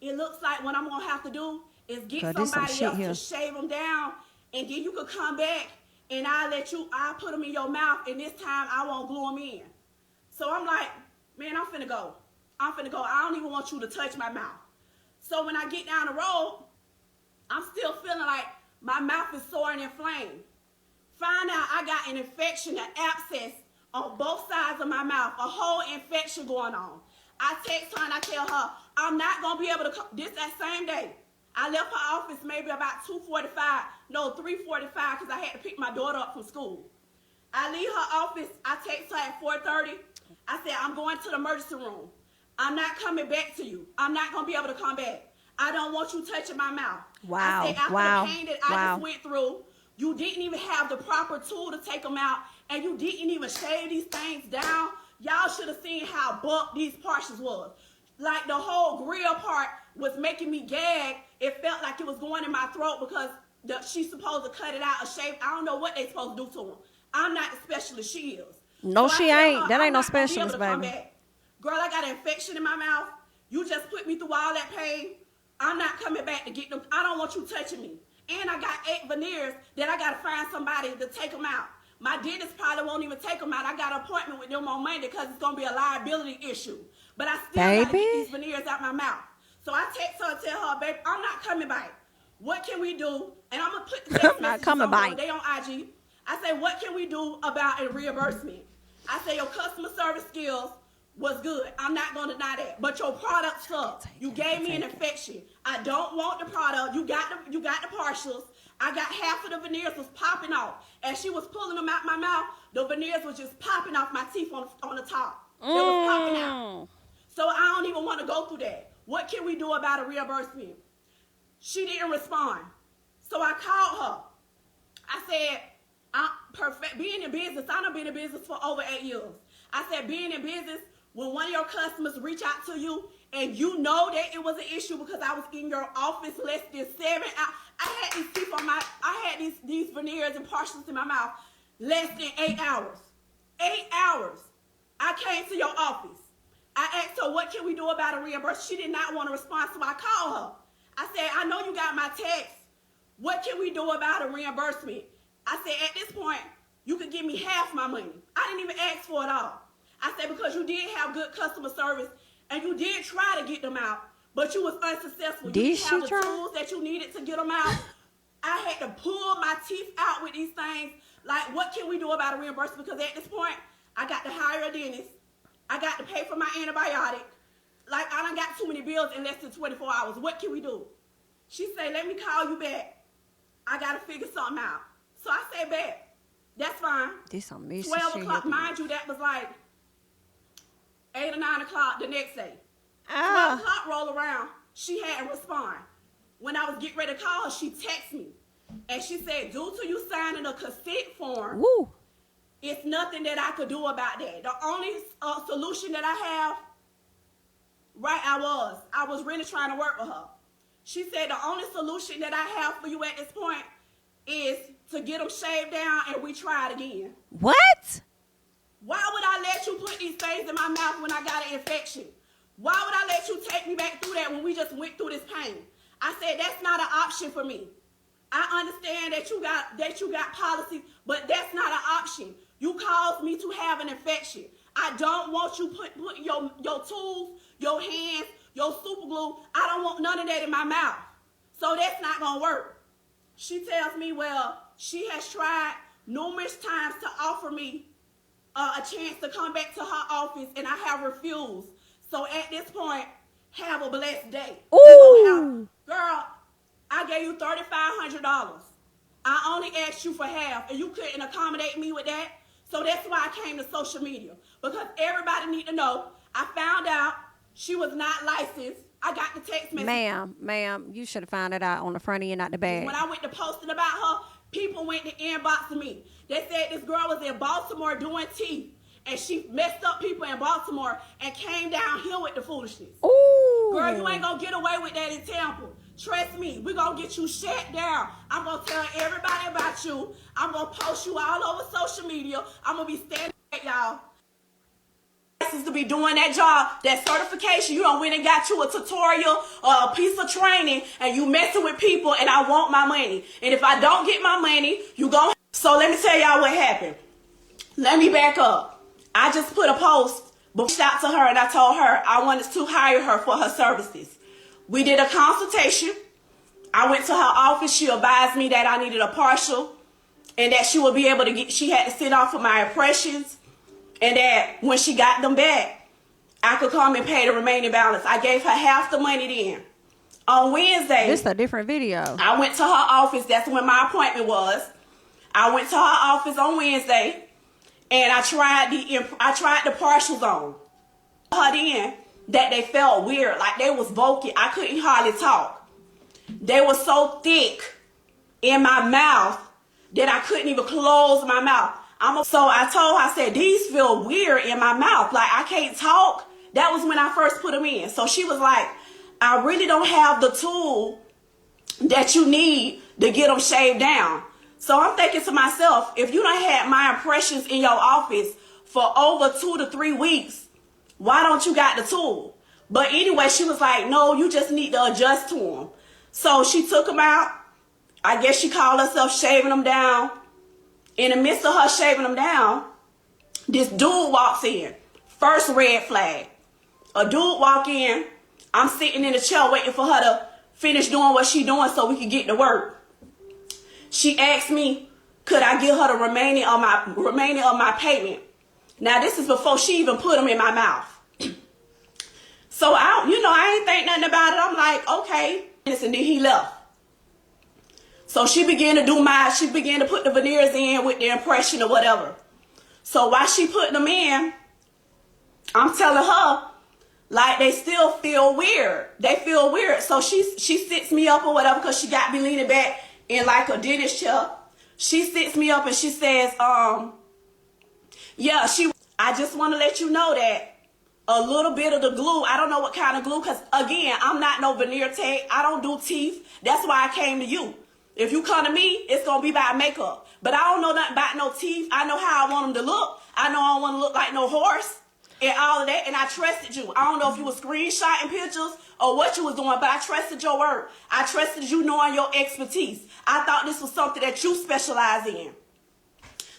it looks like what I'm going to have to do is get somebody else to shave them down, and then you could come back, and I'll put them in your mouth, and this time I won't glue them in. So I'm like, man, I'm finna go. I don't even want you to touch my mouth. So when I get down the road, I'm still feeling like my mouth is sore and inflamed. Find out I got an infection, an abscess on both sides of my mouth, a whole infection going on. I text her and I tell her, I'm not going to be able to come. That same day. I left her office maybe about 3:45 because I had to pick my daughter up from school. I leave her office. I text her at 4:30. I said, I'm going to the emergency room. I'm not coming back to you. I'm not going to be able to come back. I don't want you touching my mouth. Wow. I said, after the pain that I just went through, you didn't even have the proper tool to take them out, and you didn't even shave these things down. Y'all should have seen how bumped these portions was. Like the whole grill part was making me gag. It felt like it was going in my throat because she's supposed to cut it out or shave. I don't know what they supposed to do to them. I'm not the specialist, she is. No, so she ain't. That ain't no specialist, baby. Girl, I got an infection in my mouth. You just put me through all that pain. I'm not coming back to get them. I don't want you touching me. And I got 8 veneers that I got to find somebody to take them out. My dentist probably won't even take them out. I got an appointment with them on Monday because it's going to be a liability issue. But I still got to get these veneers out my mouth. So I text her and tell her, babe, I'm not coming back. What can we do? And I'm going to put the text messages on they on IG. I say, what can we do about a reimbursement? I say, your customer service skills was good. I'm not going to deny that. But your product sucked. You gave me an infection. I don't want the product. You got the partials. I got half of the veneers was popping off. As she was pulling them out my mouth, the veneers was just popping off my teeth on the top. It was popping out. So I don't even want to go through that. What can we do about a reimbursement? She didn't respond. So I called her. I said, being in business, I done been in business for over 8 years. I said, being in business, when one of your customers reach out to you and you know that it was an issue because I was in your office less than 7 hours. I had these teeth I had these veneers and partials in my mouth less than 8 hours. 8 hours. I came to your office. I asked her, what can we do about a reimbursement? She did not want to respond, so I called her. I said, I know you got my text. What can we do about a reimbursement? I said, at this point, you could give me half my money. I didn't even ask for it all. I said, because you did have good customer service and you did try to get them out, but you was unsuccessful. You didn't have the tools that you needed to get them out. I had to pull my teeth out with these things. Like, what can we do about a reimbursement? Because at this point, I got to hire a dentist. I got to pay for my antibiotic. Like, I done got too many bills in less than 24 hours. What can we do? She said, let me call you back. I got to figure something out. So I said, back. That's fine. This some messy 12 o'clock, mind you, that was like 8 or 9 o'clock the next day. 12 o'clock roll around, she hadn't respond. When I was getting ready to call her, she texted me. And she said, due to you signing a consent form, it's nothing that I could do about that. The only solution that I have, I was really trying to work with her. She said, the only solution that I have for you at this point is to get them shaved down and we try it again. What? Why would I let you put these things in my mouth when I got an infection? Why would I let you take me back through that when we just went through this pain? I said, that's not an option for me. I understand that you got policies, but that's not an option. You caused me to have an infection. I don't want you putting your tools, your hands, your super glue. I don't want none of that in my mouth. So that's not going to work. She tells me, well, she has tried numerous times to offer me a chance to come back to her office, and I have refused. So at this point, have a blessed day. Ooh. Girl, I gave you $3,500. I only asked you for half, and you couldn't accommodate me with that. So that's why I came to social media, because everybody need to know. I found out She was not licensed. I got the text message. Ma'am, you should have found it out on the front end, not the back. When I went to posting about her, people went to inboxing me. They said this girl was in Baltimore doing teeth, and she messed up people in Baltimore and came down here with the foolishness. Ooh. Girl, you ain't gonna get away with that in Tampa. Trust me, we gonna get you shut down. I'm gonna tell everybody about you. I'm gonna post you all over social media. I'm gonna be standing at y'all. To be doing that job, that certification, you done went and got you a tutorial or a piece of training, and you messing with people, and I want my money. And if I don't get my money, you gon'. So let me tell y'all what happened. Let me back up. I just put a post, reached out to her, and I told her I wanted to hire her for her services. We did a consultation. I went to her office. She advised me that I needed a partial, and that she would be able to get. She had to sit off of my impressions. And that when she got them back, I could come and pay the remaining balance. I gave her half the money then. On Wednesday. This is a different video. I went to her office. That's when my appointment was. I went to her office on Wednesday, and I tried the partials on her then that they felt weird, like they was bulky. I couldn't hardly talk. They were so thick in my mouth that I couldn't even close my mouth. So I told her, I said, these feel weird in my mouth. Like, I can't talk. That was when I first put them in. So she was like, I really don't have the tool that you need to get them shaved down. So I'm thinking to myself, if you done had my impressions in your office for over 2 to 3 weeks, why don't you got the tool? But anyway, she was like, no, you just need to adjust to them. So she took them out. I guess she called herself shaving them down. In the midst of her shaving them down, this dude walks in. First red flag. A dude walk in. I'm sitting in the chair waiting for her to finish doing what she doing so we can get to work. She asked me, could I give her the remaining of my payment? Now this is before she even put them in my mouth. So I ain't think nothing about it. I'm like, okay. And then he left. So she began to put the veneers in with the impression or whatever. So while she putting them in, I'm telling her, like, they still feel weird. They feel weird. So she sits me up or whatever, because she got me leaning back in like a dentist chair. She sits me up and she says, I just want to let you know that a little bit of the glue, I don't know what kind of glue, because again, I'm not no veneer tech. I don't do teeth. That's why I came to you. If you come to me, it's going to be about makeup. But I don't know nothing about no teeth. I know how I want them to look. I know I don't want to look like no horse and all of that. And I trusted you. I don't know if you were screenshotting pictures or what you was doing, but I trusted your word. I trusted you knowing your expertise. I thought this was something that you specialize in.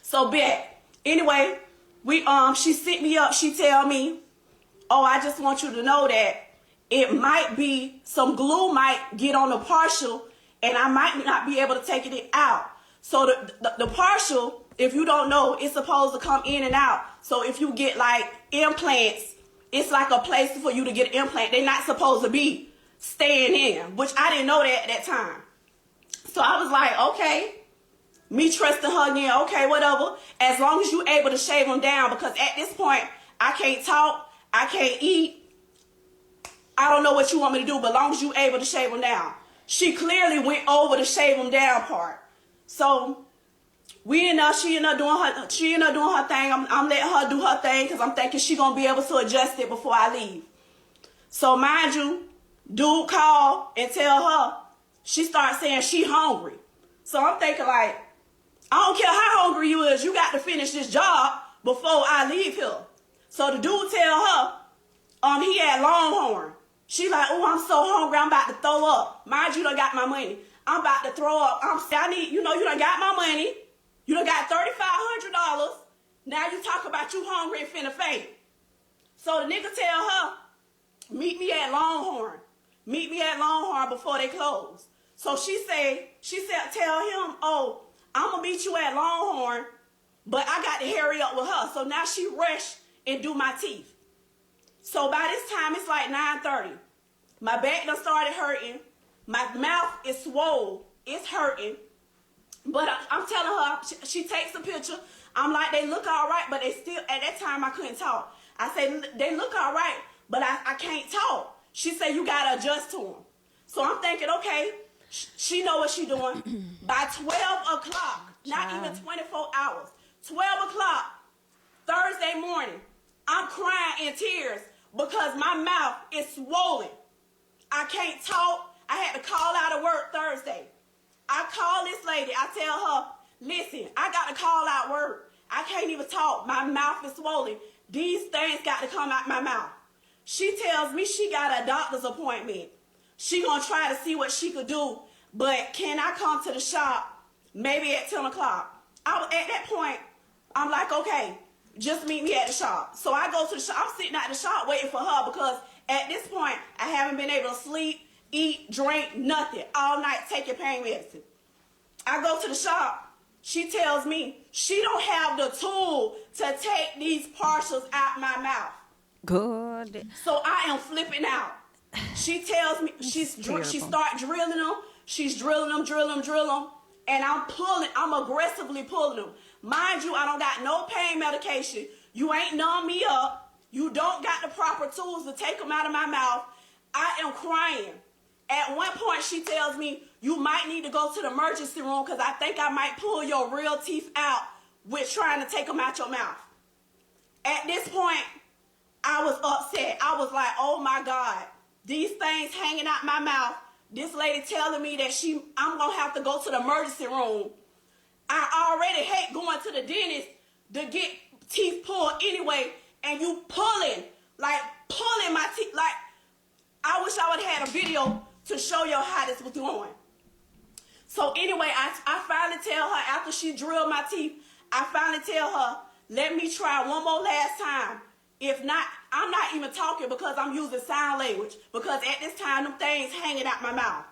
So, anyway, she sit me up. She tell me, oh, I just want you to know that it might be some glue might get on the partial, and I might not be able to take it out. So the partial, if you don't know, it's supposed to come in and out. So if you get like implants, it's like a place for you to get an implant. They're not supposed to be staying in, which I didn't know that at that time. So I was like, okay, me trusting her again, okay, whatever. As long as you're able to shave them down, because at this point, I can't talk, I can't eat. I don't know what you want me to do, but as long as you're able to shave them down. She clearly went over the shave them down part. So she ended up doing her thing. I'm letting her do her thing because I'm thinking she gonna be able to adjust it before I leave. So mind you, dude called and tell her, she started saying she hungry. So I'm thinking like, I don't care how hungry you is, you got to finish this job before I leave here. So the dude tell her, he had Longhorn. She like, oh, I'm so hungry, I'm about to throw up. Mind you, done got my money. I'm about to throw up. You done got my money. You done got $3,500. Now you talk about you hungry and finna faint. So the nigga tell her, meet me at Longhorn. Meet me at Longhorn before they close. So she said, tell him, oh, I'm gonna meet you at Longhorn, but I got to hurry up with her. So now she rushed and do my teeth. So by this time, it's like 9:30. My back done started hurting. My mouth is swole. It's hurting. But I'm telling her, she takes a picture. I'm like, they look all right, but they still, at that time, I couldn't talk. I say, they look all right, but I can't talk. She said, you got to adjust to them. So I'm thinking, okay, she know what she doing. By 12 o'clock, not even 24 hours, 12 o'clock, Thursday morning, I'm crying in tears because my mouth is swollen. I can't talk. I had to call out of work Thursday. I call this lady. I tell her, listen, I got to call out work. I can't even talk. My mouth is swollen. These things got to come out my mouth. She tells me she got a doctor's appointment. She gonna try to see what she could do, but can I come to the shop maybe at 10 o'clock? At that point, I'm like, okay, just meet me at the shop. So I go to the shop. I'm sitting at the shop waiting for her because at this point, I haven't been able to sleep, eat, drink, nothing. All night taking pain medicine. I go to the shop. She tells me she don't have the tool to take these partials out my mouth. Good. So I am flipping out. She tells me she start drilling them. She's drilling them, and I'm aggressively pulling them. Mind you, I don't got no pain medication. You ain't numb me up. You don't got the proper tools to take them out of my mouth. I am crying. At one point, she tells me, you might need to go to the emergency room because I think I might pull your real teeth out with trying to take them out your mouth. At this point, I was upset. I was like, oh my God, these things hanging out my mouth. This lady telling me that I'm going to have to go to the emergency room. I already hate going to the dentist to get teeth pulled anyway, and you pulling my teeth. Like, I wish I would have had a video to show you how this was going. So anyway, I finally tell her, after she drilled my teeth, I finally tell her, let me try one more last time. If not, I'm not even talking because I'm using sign language, because at this time, them things hanging out my mouth.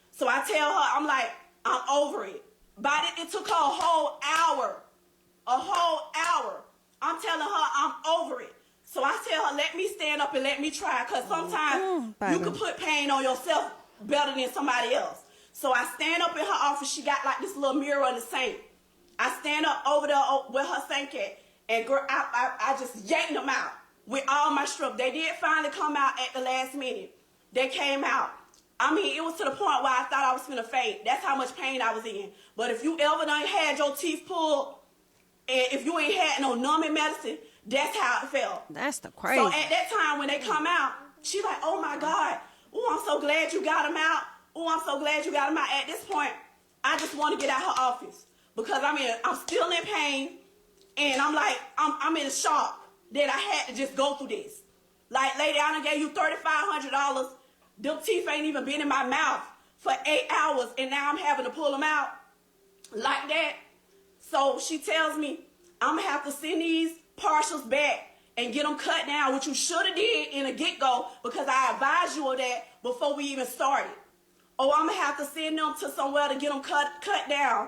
So I tell her, I'm like, I'm over it. But it took her a whole hour. I'm telling her I'm over it. So I tell her, let me stand up and let me try, because sometimes you can put pain on yourself better than somebody else. So I stand up in her office. She got like this little mirror in the sink. I stand up over there where her sink at, and girl, I just yanked them out with all my strength. They did finally come out at the last minute. They came out. I mean, it was to the point where I thought I was finna faint. That's how much pain I was in. But if you ever done had your teeth pulled, and if you ain't had no numbing medicine, that's how it felt. That's the crazy. So at that time when they come out, she like, oh my God, oh, I'm so glad you got them out. Oh, I'm so glad you got them out. At this point, I just want to get out her office because I'm still in pain, and I'm like, I'm in shock that I had to just go through this. Like, lady, I done gave you $3,500. Them teeth ain't even been in my mouth for 8 hours, and now I'm having to pull them out like that. So she tells me I'm going to have to send these partials back and get them cut down, which you should have did in a get-go because I advised you of that before we even started. Or I'm going to have to send them to somewhere to get them cut down,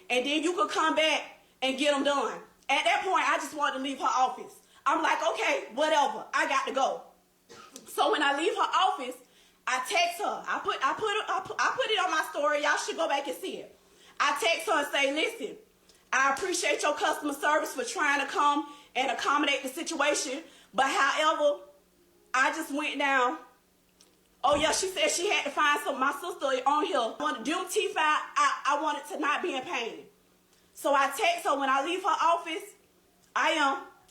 and then you could come back and get them done. At that point, I just wanted to leave her office. I'm like, okay, whatever. I got to go. So when I leave her office, I text her. I put it on my story. Y'all should go back and see it. I text her and say, listen, I appreciate your customer service for trying to come and accommodate the situation. But however, I just went down. Oh, yeah, she said she had to find my sister on here. I wanted them teeth out. I wanted to not be in pain. So I text her when I leave her office.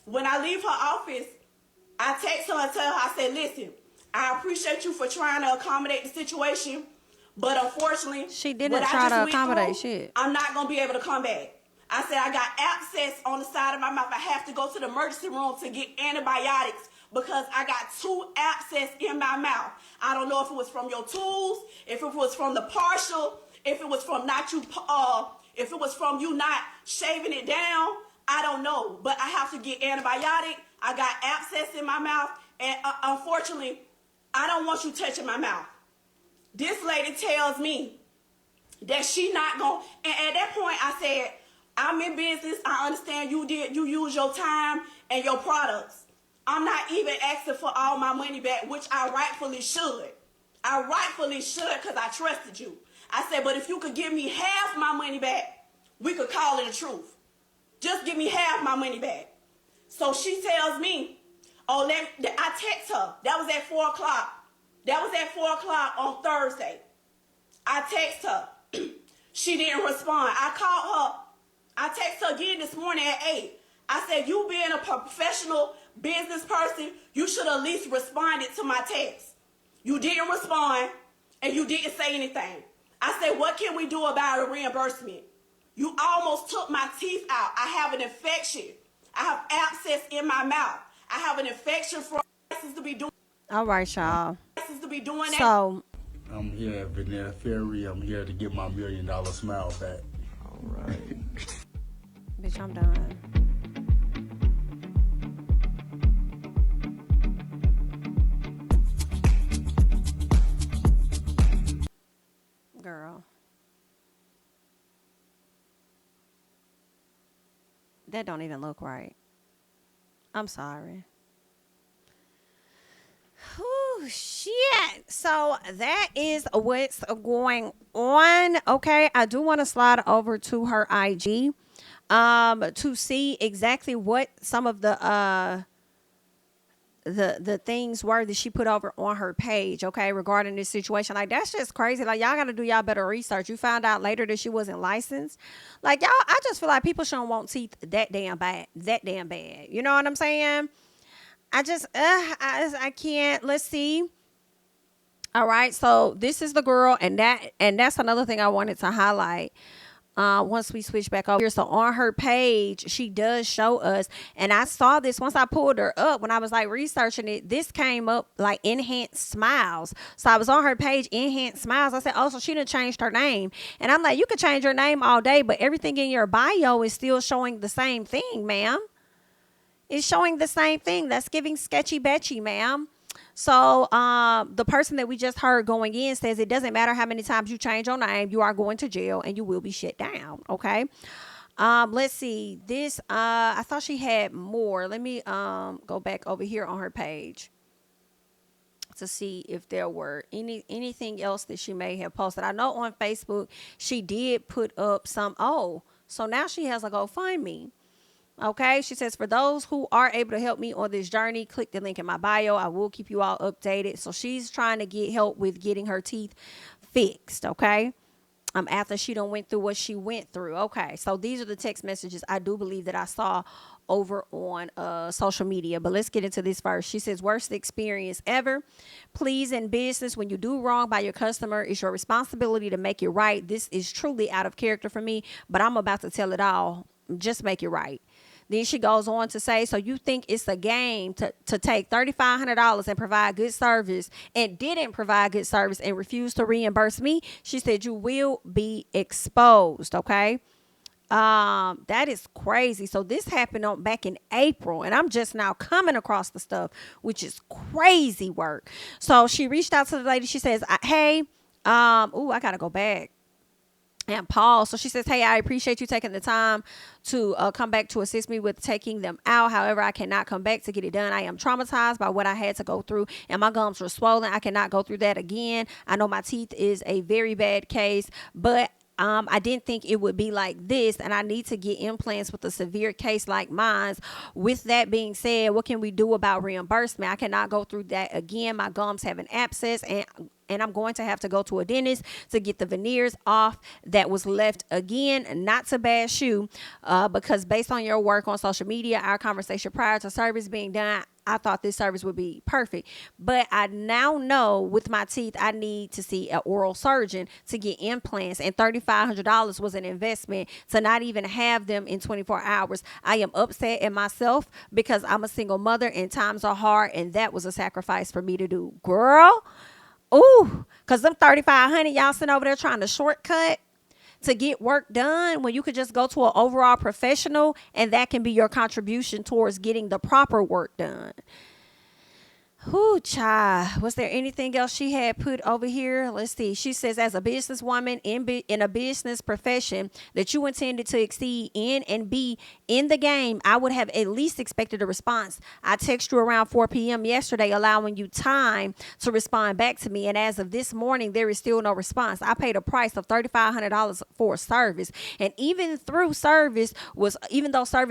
When I leave her office, I text her and tell her, I said, listen, I appreciate you for trying to accommodate the situation, but unfortunately, she didn't try to accommodate shit. I'm not going to be able to come back. I said, I got abscess on the side of my mouth. I have to go to the emergency room to get antibiotics because I got 2 abscess in my mouth. I don't know if it was from your tools, if it was from the partial, if it was from you not shaving it down. I don't know, but I have to get antibiotic. I got abscess in my mouth, and unfortunately, I don't want you touching my mouth. This lady tells me that she not going, and at that point I said, I'm in business. I understand you use your time and your products. I'm not even asking for all my money back, which I rightfully should. I rightfully should because I trusted you. I said, but if you could give me half my money back, we could call it a truth. Just give me half my money back. So she tells me, Oh, I text her. That was at 4 o'clock. That was at 4 o'clock on Thursday. I text her. She didn't respond. I called her. I text her again this morning at 8. I said, you being a professional business person, you should at least responded to my text. You didn't respond, and you didn't say anything. I said, what can we do about a reimbursement? You almost took my teeth out. I have an infection. I have abscess in my mouth. I have an infection for to be doing. All right, y'all. To be doing that. So I'm here at Vanilla Ferry. I'm here to get my $1 million smile back. All right. bitch, I'm done. Girl. That don't even look right. I'm sorry. Oh, shit. So that is what's going on. Okay. I do want to slide over to her IG to see exactly what some of the things were that she put over on her page, okay, regarding this situation. Like, that's just crazy. Like, y'all gotta do y'all better research. You found out later that she wasn't licensed. Like, y'all, I just feel like people shouldn't want teeth that damn bad. You know what I'm saying? I can't. Let's see. All right, so this is the girl, and that's another thing I wanted to highlight. Once we switch back over here, so on her page she does show us, and I saw this once I pulled her up when I was like researching it. This came up like enhanced smiles, so I was on her page, enhanced smiles. I said, oh, so she done changed her name, and I'm like, you could change your name all day, but everything in your bio is still showing the same thing, ma'am. It's showing the same thing. That's giving sketchy betchy, ma'am. So the person that we just heard going in says it doesn't matter how many times you change your name, you are going to jail and you will be shut down. Okay. Let's see this. I thought she had more. Let me go back over here on her page to see if there were anything else that she may have posted. I know on Facebook she did put up some. Oh, so now she has a GoFundMe. Okay, she says, for those who are able to help me on this journey, click the link in my bio. I will keep you all updated. So she's trying to get help with getting her teeth fixed. Okay. After she done went through what she went through. Okay. So these are the text messages I do believe that I saw over on social media. But let's get into this first. She says, worst experience ever. Please, in business, when you do wrong by your customer, it's your responsibility to make it right. This is truly out of character for me, but I'm about to tell it all. Just make it right. Then she goes on to say, so you think it's a game to take $3,500 and provide good service and didn't provide good service and refuse to reimburse me? She said, you will be exposed. Okay. That is crazy. So this happened back in April, and I'm just now coming across the stuff, which is crazy work. So she reached out to the lady. She says, hey, I got to go back and pause. So she says, hey, I appreciate you taking the time to come back to assist me with taking them out. However, I cannot come back to get it done. I am traumatized by what I had to go through, and my gums were swollen. I cannot go through that again. I know my teeth is a very bad case, but I didn't think it would be like this, and I need to get implants with a severe case like mine. With that being said, what can we do about reimbursement? I cannot go through that again. My gums have an abscess, and I'm going to have to go to a dentist to get the veneers off that was left again. Not to bash you, because based on your work on social media, our conversation prior to service being done, I thought this service would be perfect. But I now know with my teeth, I need to see an oral surgeon to get implants. And $3,500 was an investment to not even have them in 24 hours. I am upset at myself because I'm a single mother and times are hard. And that was a sacrifice for me to do. Girl, ooh, because them $3,500 y'all sitting over there trying to shortcut to get work done when you could just go to an overall professional, and that can be your contribution towards getting the proper work done. Whoo, child. Was there anything else she had put over here? Let's see. She says, as a businesswoman in a business profession that you intended to exceed in and be in the game, I would have at least expected a response. I texted you around 4 p.m. yesterday, allowing you time to respond back to me. And as of this morning, there is still no response. I paid a price of $3,500 for a service. And even though service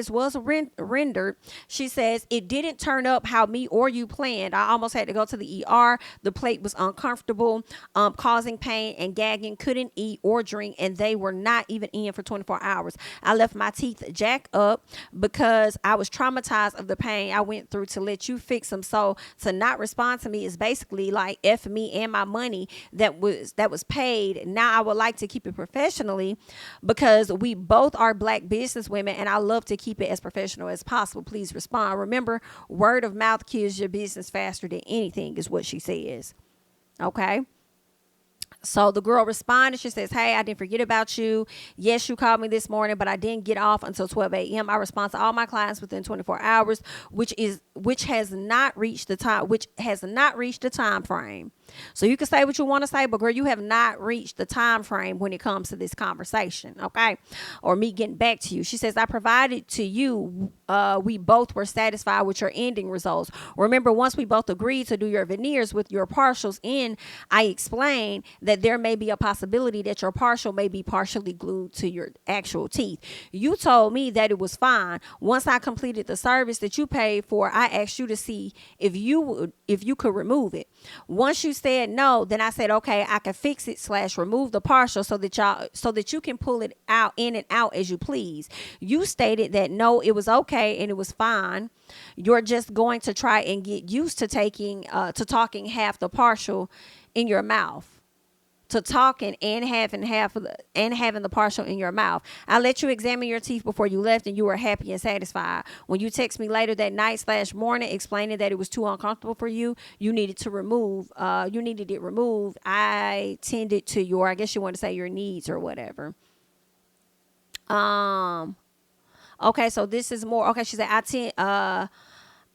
was rendered, she says it didn't turn up how me or you planned. I almost had to go to the ER. The plate was uncomfortable, causing pain and gagging. Couldn't eat or drink, and they were not even in for 24 hours. I left my teeth jacked up because I was traumatized of the pain I went through to let you fix them. So to not respond to me is basically like F me and my money that was paid. Now I would like to keep it professionally because we both are Black business women, and I love to keep it as professional as possible. Please respond. Remember, word of mouth kills your business faster than anything is what she says. Okay. So the girl responded. She says, hey, I didn't forget about you. Yes, you called me this morning, but I didn't get off until 12 a.m. I respond to all my clients within 24 hours, which has not reached the time frame. So you can say what you want to say, but girl, you have not reached the time frame when it comes to this conversation, okay? Or me getting back to you. She says, I provided to you, we both were satisfied with your ending results. Remember, once we both agreed to do your veneers with your partials in, I explained that there may be a possibility that your partial may be partially glued to your actual teeth. You told me that it was fine. Once I completed the service that you paid for, I asked you to see if you could remove it. Once you said no, then I said, okay, I can fix it / remove the partial so that you can pull it out in and out as you please. You stated that no, it was okay and it was fine. You're just going to try and get used to talking half the partial in your mouth. To talking and having the partial in your mouth. I let you examine your teeth before you left, and you were happy and satisfied. When you text me later that night / morning explaining that it was too uncomfortable for you, you needed it removed. I tended to your, I guess you want to say your needs or whatever. Okay, so this is more. Okay, she said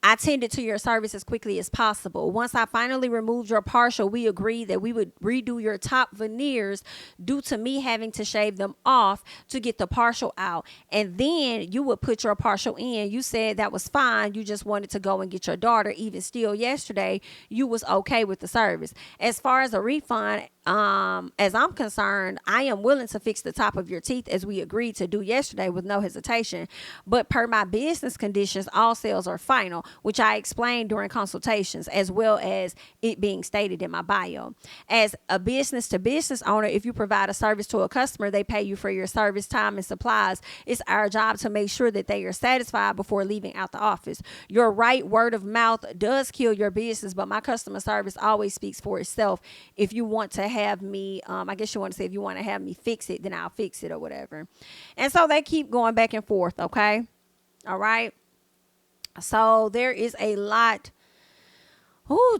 I tended to your service as quickly as possible. Once I finally removed your partial, we agreed that we would redo your top veneers due to me having to shave them off to get the partial out. And then you would put your partial in. You said that was fine. You just wanted to go and get your daughter. Even still yesterday, you was okay with the service. As far as a refund, as I'm concerned, I am willing to fix the top of your teeth as we agreed to do yesterday with no hesitation. But per my business conditions, all sales are final, which I explained during consultations, as well as it being stated in my bio. As a business to business owner, if you provide a service to a customer, they pay you for your service time and supplies. It's our job to make sure that they are satisfied before leaving out the office. Your right word of mouth does kill your business, but my customer service always speaks for itself. If you want to have me, I guess you want to say if you want to have me fix it, then I'll fix it or whatever. And so they keep going back and forth, okay? All right. So there is a lot,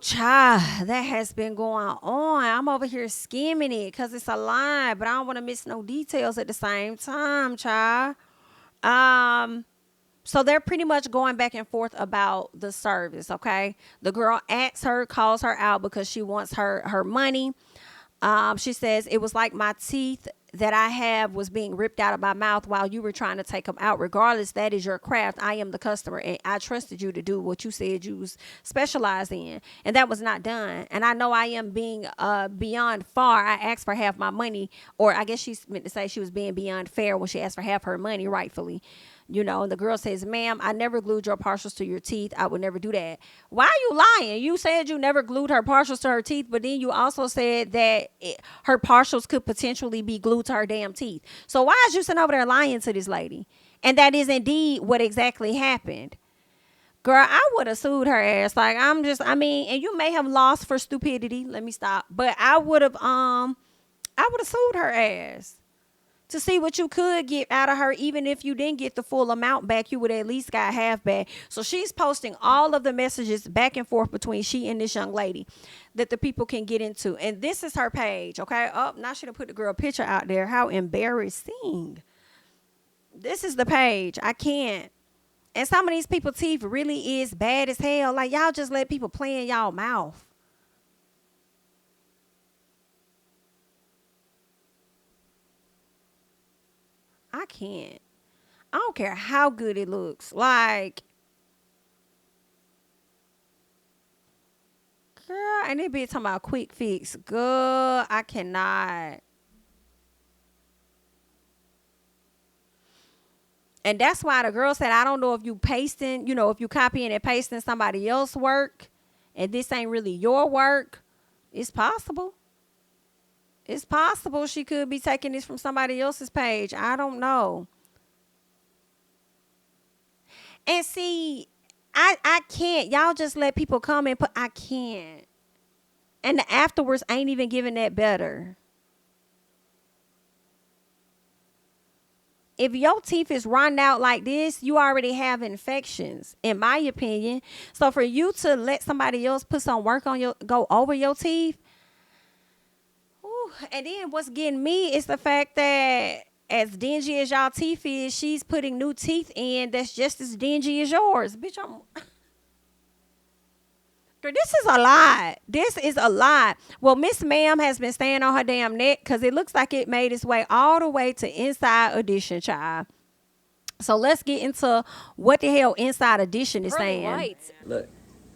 child, that has been going on. I'm over here skimming it because it's a lie, but I don't want to miss no details at the same time, child. So they're pretty much going back and forth about the service, okay? The girl calls her out because she wants her money. She says, it was like my teeth that I have was being ripped out of my mouth while you were trying to take them out. Regardless, that is your craft. I am the customer, and I trusted you to do what you said you was specialized in, and that was not done. And I know I am being beyond far. I asked for half my money, or I guess she meant to say she was being beyond fair when she asked for half her money, rightfully. You know, and the girl says, ma'am, I never glued your partials to your teeth. I would never do that. Why are you lying? You said you never glued her partials to her teeth, but then you also said that her partials could potentially be glued to her damn teeth. So why is you sitting over there lying to this lady? And that is indeed what exactly happened. Girl, I would have sued her ass. Like, and you may have lost for stupidity. Let me stop. But I would have sued her ass. To see what you could get out of her. Even if you didn't get the full amount back, you would at least got half back. So she's posting all of the messages back and forth between she and this young lady that the people can get into. And this is her page, okay? Oh, now she done put the girl picture out there. How embarrassing. This is the page. I can't. And some of these people's teeth really is bad as hell. Like, y'all just let people play in y'all mouth. I can't. I don't care how good it looks. Like, girl, and they be talking about quick fix. Girl, I cannot. And that's why the girl said, I don't know if you pasting, if you copying and pasting somebody else's work and this ain't really your work. It's possible. It's possible she could be taking this from somebody else's page. I don't know. And see, I can't. Y'all just let people come and I can't. And the afterwards ain't even giving that better. If your teeth is run out like this, you already have infections, in my opinion. So for you to let somebody else put some work on go over your teeth, and then what's getting me is the fact that as dingy as y'all teeth is, she's putting new teeth in that's just as dingy as yours. Bitch, Girl, this is a lot. This is a lot. Well, Miss Ma'am has been staying on her damn neck because it looks like it made its way all the way to Inside Edition, child. So let's get into what the hell Inside Edition is saying. Right. Look,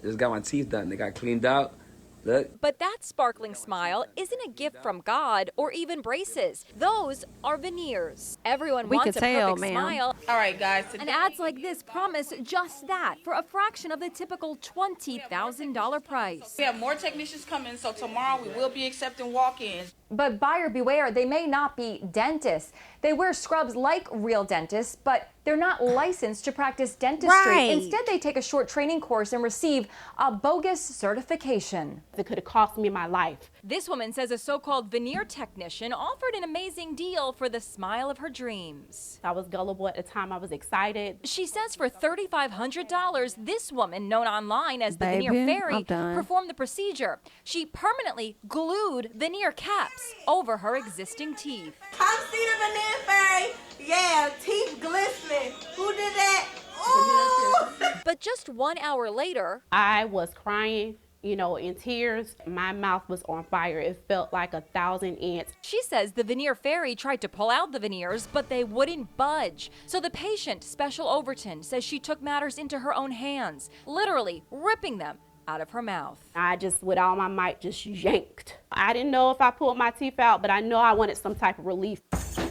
just got my teeth done. They got cleaned out. Look. But that sparkling smile isn't a gift from God or even braces. Those are veneers. Everyone wants a perfect smile. All right, guys. And ads like this promise just that for a fraction of the typical $20,000 price. We have more technicians coming, so tomorrow we will be accepting walk-ins. But buyer beware, they may not be dentists. They wear scrubs like real dentists, but they're not licensed to practice dentistry. Right. Instead, they take a short training course and receive a bogus certification. It could have cost me my life. This woman says a so-called veneer technician offered an amazing deal for the smile of her dreams. I was gullible at the time. I was excited. She says for $3,500, this woman, known online as the Veneer Fairy, performed the procedure. She permanently glued veneer caps over her existing teeth. Come see the Veneer Fairy. Yeah, teeth glistening. Who did that? Ooh. But just 1 hour later, I was crying, in tears. My mouth was on fire. It felt like 1,000 ants. She says the Veneer Fairy tried to pull out the veneers, but they wouldn't budge. So the patient, Special Overton, says she took matters into her own hands, literally ripping them out of her mouth. I just, with all my might, just yanked. I didn't know if I pulled my teeth out, but I know I wanted some type of relief.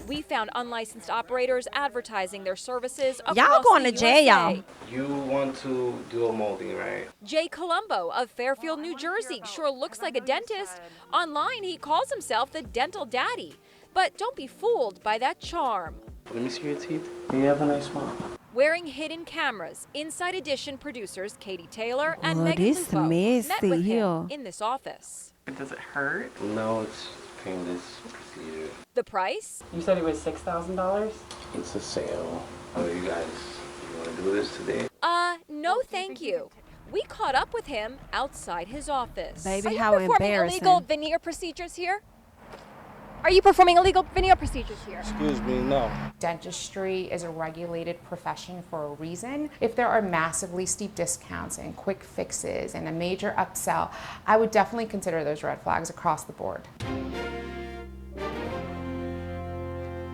We found unlicensed operators advertising their services across y'all going the to jail. USA. You want to do a molding, right? Jay Colombo of Fairfield, New Jersey sure looks like a dentist. Online, he calls himself the dental daddy. But don't be fooled by that charm. Let me see your teeth. You have a nice smile. Wearing hidden cameras, Inside Edition producers Katie Taylor and Megan this Lupo met with here. him in this office. Does it hurt? No, it's painless procedure. The price? You said it was $6,000? It's a sale. Oh, you guys, you want to do this today? No thank you. We caught up with him outside his office. Baby, Are you how performing embarrassing. illegal veneer procedures here? Are you performing illegal veneer procedures here? Excuse me, no. Dentistry is a regulated profession for a reason. If there are massively steep discounts and quick fixes and a major upsell, I would definitely consider those red flags across the board.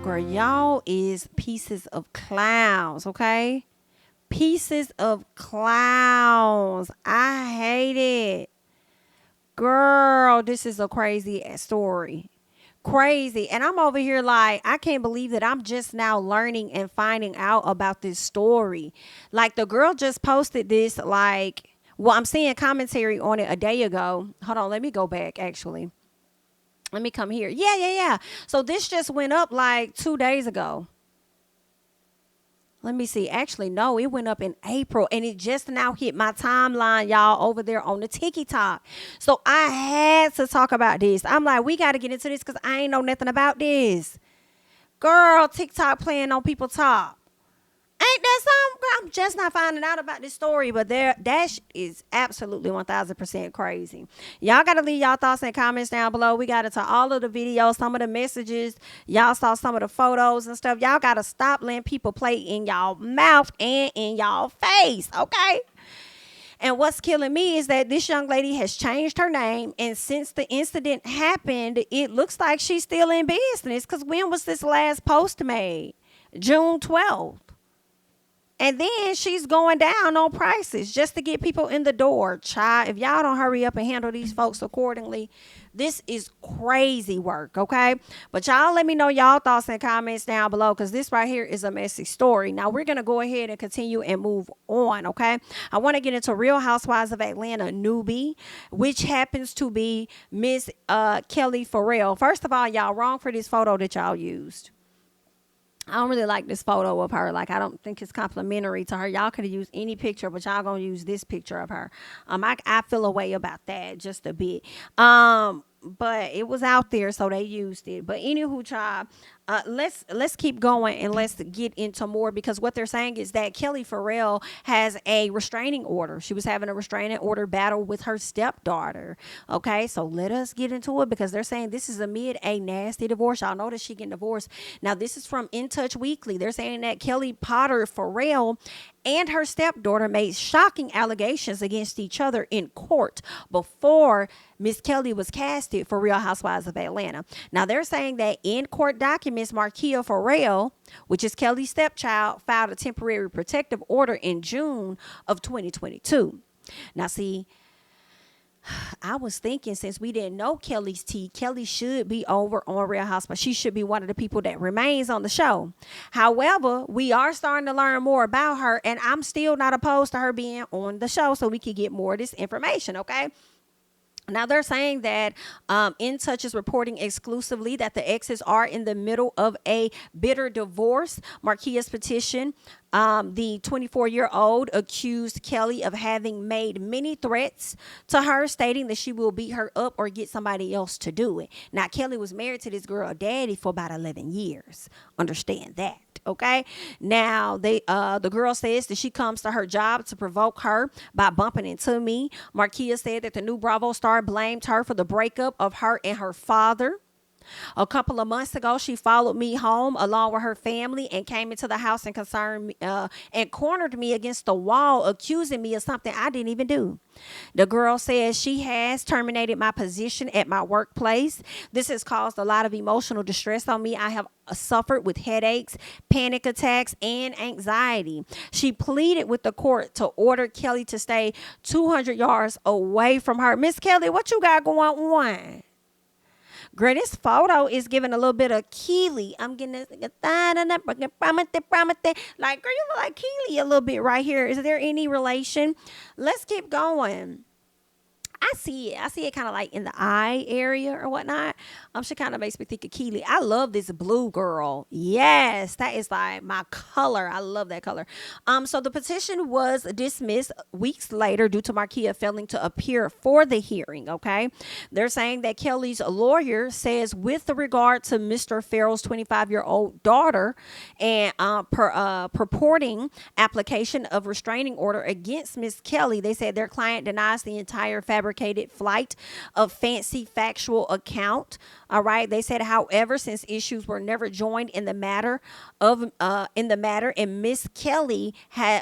Girl, y'all is pieces of clowns, okay? Pieces of clowns. I hate it. Girl, this is a crazy story. Crazy. And I'm over here like, I can't believe that I'm just now learning and finding out about this story. Like, the girl just posted this, like, well, I'm seeing commentary on it a day ago. Hold on, let me go back, actually. Let me come here. Yeah. So this just went up like 2 days ago. Let me see. Actually, no, it went up in April, and it just now hit my timeline, y'all, over there on the TikTok. So I had to talk about this. I'm like, we got to get into this because I ain't know nothing about this. Girl, TikTok playing on people's top. Ain't that something? Girl, I'm just not finding out about this story, but that is absolutely 1000% crazy. Y'all gotta leave y'all thoughts and comments down below. We got into all of the videos, some of the messages. Y'all saw some of the photos and stuff. Y'all gotta stop letting people play in y'all mouth and in y'all face, okay? And what's killing me is that this young lady has changed her name. And since the incident happened, it looks like she's still in business. Because when was this last post made? June 12th. And then she's going down on prices just to get people in the door. Child, if y'all don't hurry up and handle these folks accordingly, this is crazy work, okay? But y'all let me know y'all thoughts and comments down below, because this right here is a messy story. Now, we're going to go ahead and continue and move on, okay? I want to get into Real Housewives of Atlanta newbie, which happens to be Miss Kelli Ferrell. First of all, y'all wrong for this photo that y'all used. I don't really like this photo of her. Like, I don't think it's complimentary to her. Y'all could have used any picture, but y'all gonna use this picture of her. I feel a way about that just a bit. But it was out there, so they used it. But anywho, child, let's keep going and let's get into more, because what they're saying is that Kelli Ferrell has a restraining order. She was having a restraining order battle with her stepdaughter. Okay, so let us get into it, because they're saying this is amid a nasty divorce. Y'all know that she getting divorced. Now, this is from In Touch Weekly. They're saying that Kelli Potter Ferrell and her stepdaughter made shocking allegations against each other in court before Miss Kelli was casted for Real Housewives of Atlanta. Now, they're saying that in court documents, Markia Ferrell, which is Kelly's stepchild, filed a temporary protective order in June of 2022. Now, see, I was thinking, since we didn't know Kelly's tea, Kelli should be over on Real Housewives. She should be one of the people that remains on the show. However, we are starting to learn more about her, and I'm still not opposed to her being on the show so we can get more of this information, okay? Now, they're saying that In Touch is reporting exclusively that the exes are in the middle of a bitter divorce. Markia's petition, the 24-year-old accused Kelli of having made many threats to her, stating that she will beat her up or get somebody else to do it. Now, Kelli was married to this girl daddy for about 11 years. Understand that. Okay. Now, the girl says that she comes to her job to provoke her by bumping into me. Markia said that the new Bravo star blamed her for the breakup of her and her father. A couple of months ago, she followed me home along with her family and came into the house and cornered me against the wall, accusing me of something I didn't even do. The girl says she has terminated my position at my workplace. This has caused a lot of emotional distress on me. I have suffered with headaches, panic attacks, and anxiety. She pleaded with the court to order Kelli to stay 200 yards away from her. Miss Kelli, what you got going on? Girl, this photo is giving a little bit of Keely. I'm getting this like, girl, you look like Keely a little bit right here. Is there any relation? Let's keep going. I see it kind of like in the eye area or whatnot. She kind of makes me think of Keely. I love this blue girl. Yes, that is like my color. I love that color. So the petition was dismissed weeks later due to Markia failing to appear for the hearing. Okay, they're saying that Kelly's lawyer says, with regard to Mr. Ferrell's 25-year-old daughter and purporting application of restraining order against Miss Kelli, they said their client denies the entire fabricated flight of fancy factual account. All right. They said, however, since issues were never joined in the matter and Miss Kelli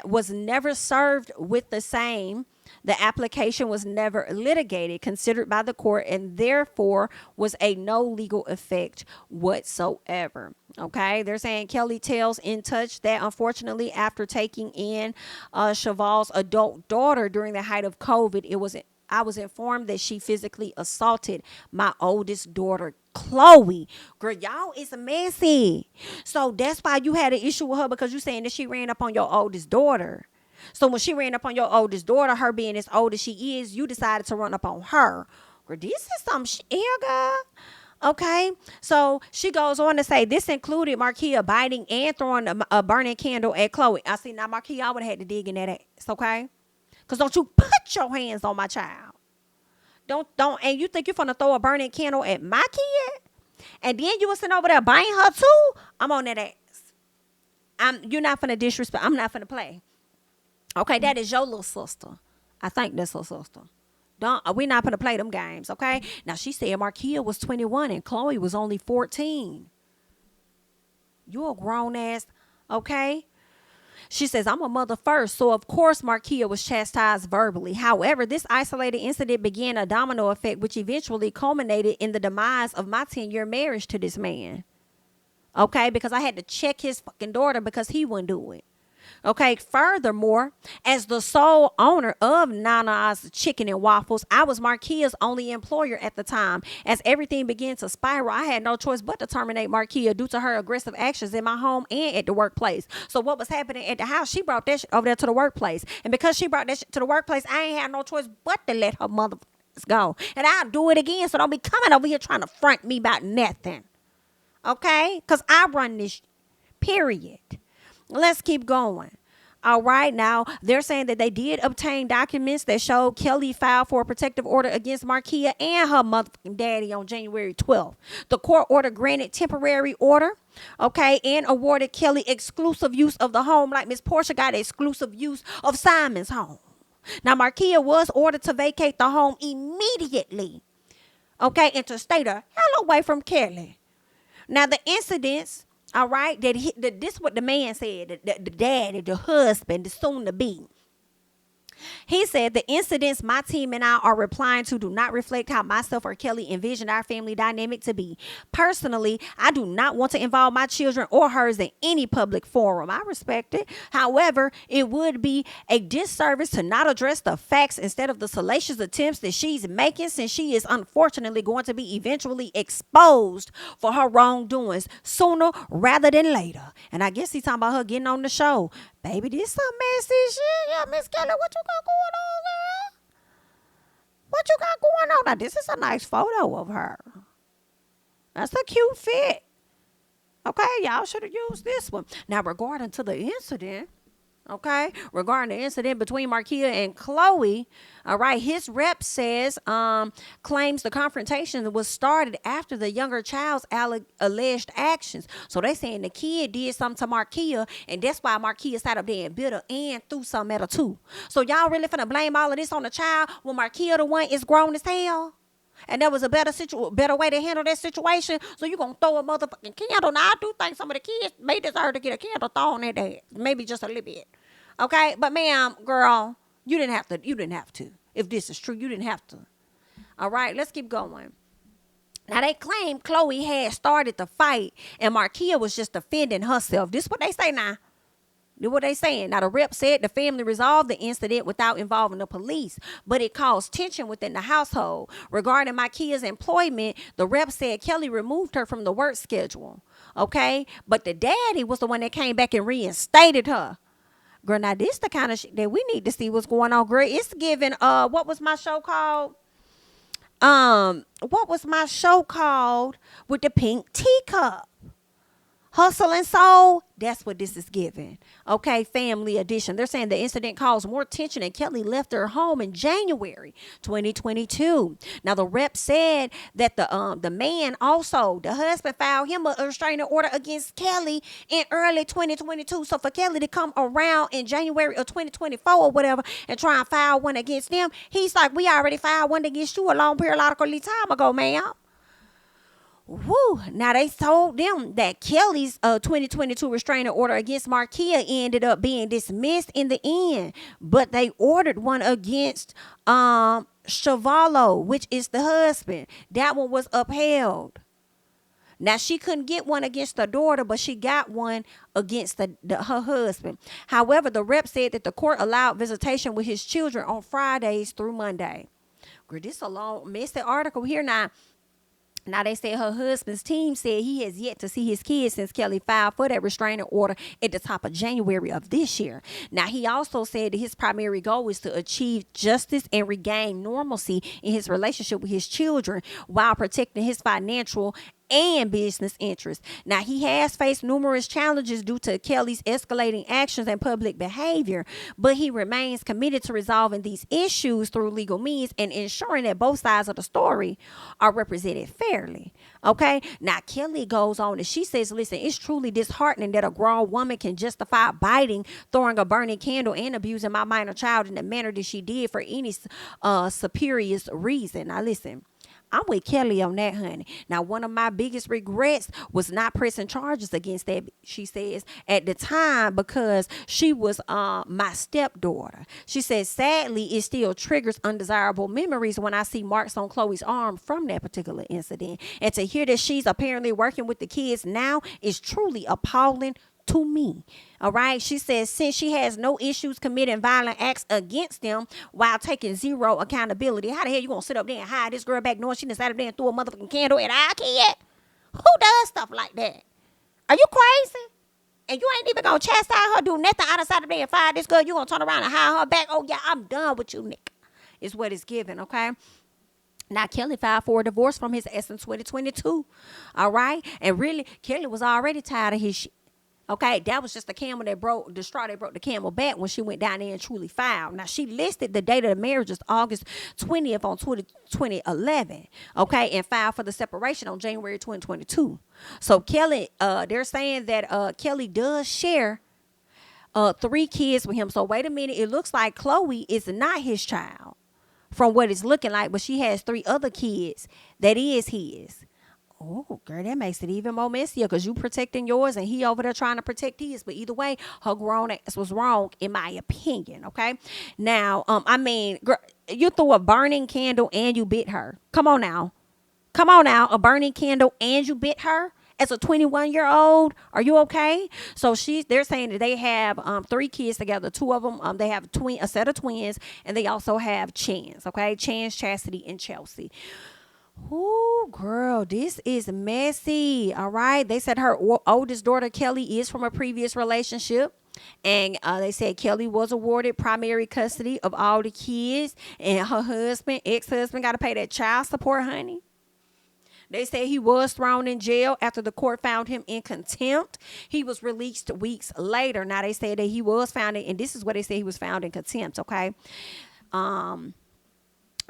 was never served with the same, the application was never litigated, considered by the court, and therefore was a no legal effect whatsoever. Okay, they're saying Kelli tells In Touch that unfortunately, after taking in Cheval's adult daughter during the height of COVID, I was informed that she physically assaulted my oldest daughter, Chloe. Girl, y'all is messy. So that's why you had an issue with her, because you saying that she ran up on your oldest daughter. So when she ran up on your oldest daughter, her being as old as she is, you decided to run up on her. Girl, this is some shit, girl. Okay, so she goes on to say this included Markia biting and throwing a burning candle at Chloe. I see, now Markia, I would have had to dig in that ass, okay? Because don't you put your hands on my child. Don't, and you think you're going to throw a burning candle at my kid? And then you was sitting over there biting her too? I'm on that ass. You're not finna disrespect. I'm not finna play. Okay, that is your little sister. I think that's her sister. We're not gonna play them games, okay? Now she said Markia was 21 and Chloe was only 14. You a grown ass, okay? She says, I'm a mother first, so of course Markia was chastised verbally. However, this isolated incident began a domino effect, which eventually culminated in the demise of my 10-year marriage to this man. Okay, because I had to check his fucking daughter because he wouldn't do it. Okay, furthermore, as the sole owner of Nana's Chicken and Waffles, I was Markia's only employer at the time. As everything began to spiral, I had no choice but to terminate Markia due to her aggressive actions in my home and at the workplace. So what was happening at the house, she brought that shit over there to the workplace. And because she brought that shit to the workplace, I ain't had no choice but to let her motherfuckers go. And I'll do it again, so don't be coming over here trying to front me about nothing. Okay? Because I run this period. Let's keep going. All right, now they're saying that they did obtain documents that showed Kelli filed for a protective order against Markia and her motherfucking daddy on January 12th. The court order granted temporary order, okay, and awarded Kelli exclusive use of the home like Miss Porsha got exclusive use of Simon's home. Now, Markia was ordered to vacate the home immediately, okay, and to stay the hell away from Kelli. Now, the incidents, all right, this is what the man said, the daddy, the husband, the soon-to-be. He said, the incidents my team and I are replying to do not reflect how myself or Kelli envisioned our family dynamic to be. Personally, I do not want to involve my children or hers in any public forum. I respect it. However, it would be a disservice to not address the facts instead of the salacious attempts that she's making, since she is unfortunately going to be eventually exposed for her wrongdoings sooner rather than later. And I guess he's talking about her getting on the show. Baby, this some messy shit. Yeah, Miss Kelli, what you got going on, girl? What you got going on? Now, this is a nice photo of her. That's a cute fit. Okay, y'all should have used this one. Now, regarding to the incident, okay, regarding the incident between Markia and Chloe, all right, his rep says, claims the confrontation was started after the younger child's alleged actions. So they saying the kid did something to Markia, and that's why Markia sat up there and bit her and threw something at her too. So y'all really finna blame all of this on the child when Markia the one is grown as hell? And there was a better way to handle that situation. So you gonna throw a motherfucking candle. Now I do think some of the kids may deserve to get a candle thrown at their, maybe just a little bit. Okay, but ma'am, girl, you didn't have to. If this is true, you didn't have to. All right, let's keep going. Now they claim Chloe had started the fight and Markia was just defending herself. This is what they say now. This is what they saying. Now the rep said the family resolved the incident without involving the police, but it caused tension within the household. Regarding Markia's employment, the rep said Kelli removed her from the work schedule. Okay, but the daddy was the one that came back and reinstated her. Girl, now this the kind of shit that we need to see what's going on, girl. It's giving, what was my show called? What was my show called with the pink teacup? Hustle and Soul, that's what this is giving. Okay, family edition. They're saying the incident caused more tension and Kelli left her home in January 2022. Now, the rep said that the man also, the husband, filed him a restraining order against Kelli in early 2022. So for Kelli to come around in January of 2024 or whatever and try and file one against them, he's like, we already filed one against you a long periodical time ago, ma'am. Woo. Now they told them that Kelli's 2022 restraining order against Markia ended up being dismissed in the end, but they ordered one against Chavallo, which is the husband. That one was upheld. Now she couldn't get one against the daughter, but she got one against her husband. However, the rep said that the court allowed visitation with his children on Fridays through Monday. Girl, this is a long, messy article here now. Now, they said her husband's team said he has yet to see his kids since Kelli filed for that restraining order at the top of January of this year. Now, he also said that his primary goal is to achieve justice and regain normalcy in his relationship with his children while protecting his financial and business interests. Now, he has faced numerous challenges due to Kelly's escalating actions and public behavior, but he remains committed to resolving these issues through legal means and ensuring that both sides of the story are represented fairly. Okay? Now, Kelly goes on and she says, listen, it's truly disheartening that a grown woman can justify biting, throwing a burning candle, and abusing my minor child in the manner that she did for any spurious reason. Now, listen. I'm with Kelly on that, honey. Now, one of my biggest regrets was not pressing charges against that, she says, at the time because she was my stepdaughter. She says, sadly, it still triggers undesirable memories when I see marks on Chloe's arm from that particular incident. And to hear that she's apparently working with the kids now is truly appalling to me. All right. She says since she has no issues committing violent acts against them while taking zero accountability, how the hell you gonna sit up there and hide this girl back knowing she decided to throw a motherfucking candle at our kid? Who does stuff like that? Are you crazy? And you ain't even gonna chastise her, do nothing outside of there and fire this girl. You gonna turn around and hide her back? Oh yeah, I'm done with you, Nick. Is what it's given. Okay. Now, Kelly filed for a divorce from his ex in 2022. All right. And really, Kelly was already tired of his shit. Okay, that was just the camel that broke the straw that broke the camel back when she went down there and truly filed. Now, she listed the date of the marriage as August 20th on 2011, okay, and filed for the separation on January 2022. So, Kelly, they're saying that Kelly does share 3 kids with him. So, wait a minute, it looks like Chloe is not his child from what it's looking like, but she has 3 other kids that is his. Oh, girl, that makes it even more messier because you protecting yours and he over there trying to protect his. But either way, her grown ass was wrong, in my opinion, okay? Now, I mean, girl, you threw a burning candle and you bit her. Come on now. Come on now. A burning candle and you bit her as a 21-year-old. Are you okay? So they're saying that they have 3 kids together. 2 of them, they have a set of twins, and they also have Chance, okay? Chance, Chastity, and Chelsea. Oh, girl, this is messy. All right. They said her oldest daughter, Kelly, is from a previous relationship. And they said Kelly was awarded primary custody of all the kids. And her husband, ex-husband, got to pay that child support, honey. They said he was thrown in jail after the court found him in contempt. He was released weeks later. Now, they said that he was found in, and this is what they say, he was found in contempt, okay?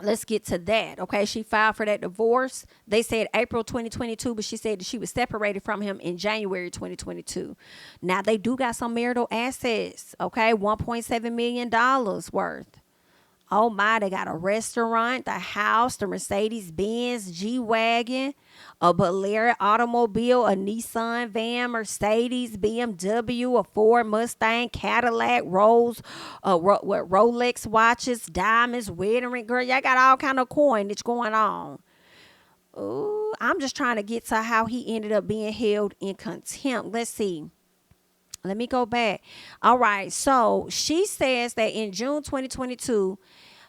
Let's get to that. Okay. She filed for that divorce. They said April 2022, but she said that she was separated from him in January 2022. Now they do got some marital assets. Okay. $1.7 million worth. Oh my, they got a restaurant, the house, the Mercedes-Benz G-Wagon, a Bolero automobile, a Nissan van, Mercedes, BMW, a Ford Mustang, Cadillac, Rolex watches, diamonds, wedding ring. Girl, y'all got all kind of coinage going on. Ooh, I'm just trying to get to how he ended up being held in contempt. Let's see. Let me go back. All right. So she says that in June 2022,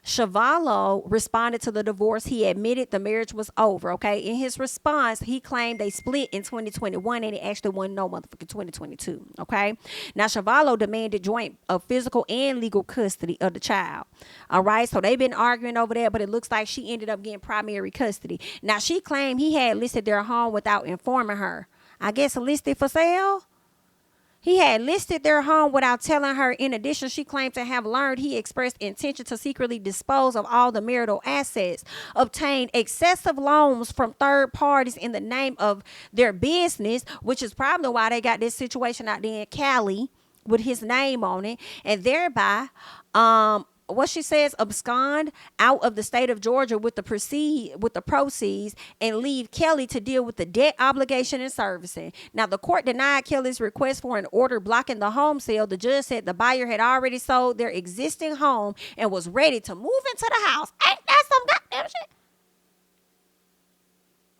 Shavallo responded to the divorce. He admitted the marriage was over. Okay. In his response, he claimed they split in 2021 and it actually wasn't no motherfucking 2022. Okay. Now, Shavallo demanded joint physical and legal custody of the child. All right. So they've been arguing over that, but it looks like she ended up getting primary custody. Now, she claimed he had listed their home without informing her. I guess listed for sale. He had listed their home without telling her. In addition, she claimed to have learned he expressed intention to secretly dispose of all the marital assets, obtained excessive loans from third parties in the name of their business, which is probably why they got this situation out there in Cali with his name on it, and thereby, what she says, abscond out of the state of Georgia with the proceeds and leave Kelly to deal with the debt obligation and servicing. Now, the court denied Kelly's request for an order blocking the home sale. The judge said the buyer had already sold their existing home and was ready to move into the house. Ain't that some goddamn shit?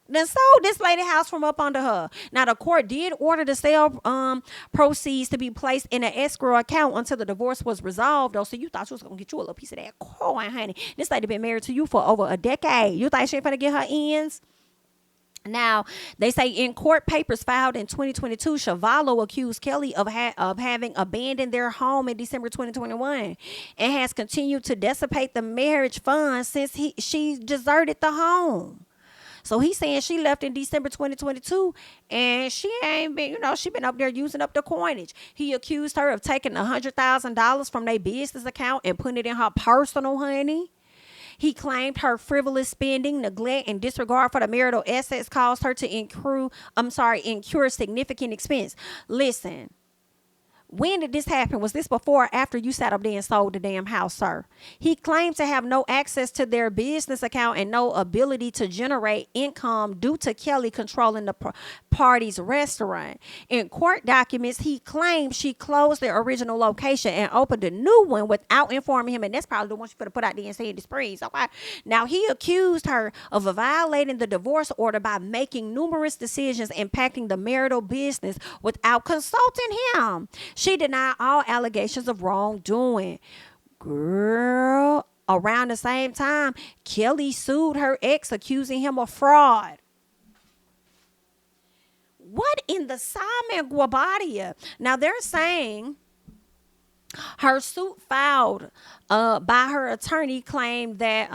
Then sold this lady house from up under her. Now, the court did order the sale proceeds to be placed in an escrow account until the divorce was resolved, though. So you thought you was going to get you a little piece of that coin, honey. This lady been married to you for over a decade. You thought she ain't finna get her ends? Now, they say in court papers filed in 2022, Shavallo accused Kelly of having abandoned their home in December 2021 and has continued to dissipate the marriage funds since she deserted the home. So he's saying she left in December 2022 and she ain't been, she been up there using up the coinage. He accused her of taking $100,000 from their business account and putting it in her personal, honey. He claimed her frivolous spending, neglect, and disregard for the marital assets caused her to incur significant expense. Listen. When did this happen? Was this before or after you sat up there and sold the damn house, sir? He claimed to have no access to their business account and no ability to generate income due to Kelli controlling the party's restaurant. In court documents, he claimed she closed their original location and opened a new one without informing him. And that's probably the one she put out there and said this praise. Okay. Now, he accused her of violating the divorce order by making numerous decisions impacting the marital business without consulting him. She denied all allegations of wrongdoing. Girl, around the same time, Kelli sued her ex, accusing him of fraud. What in the Simon Guabadia? Now, they're saying her suit filed by her attorney claimed that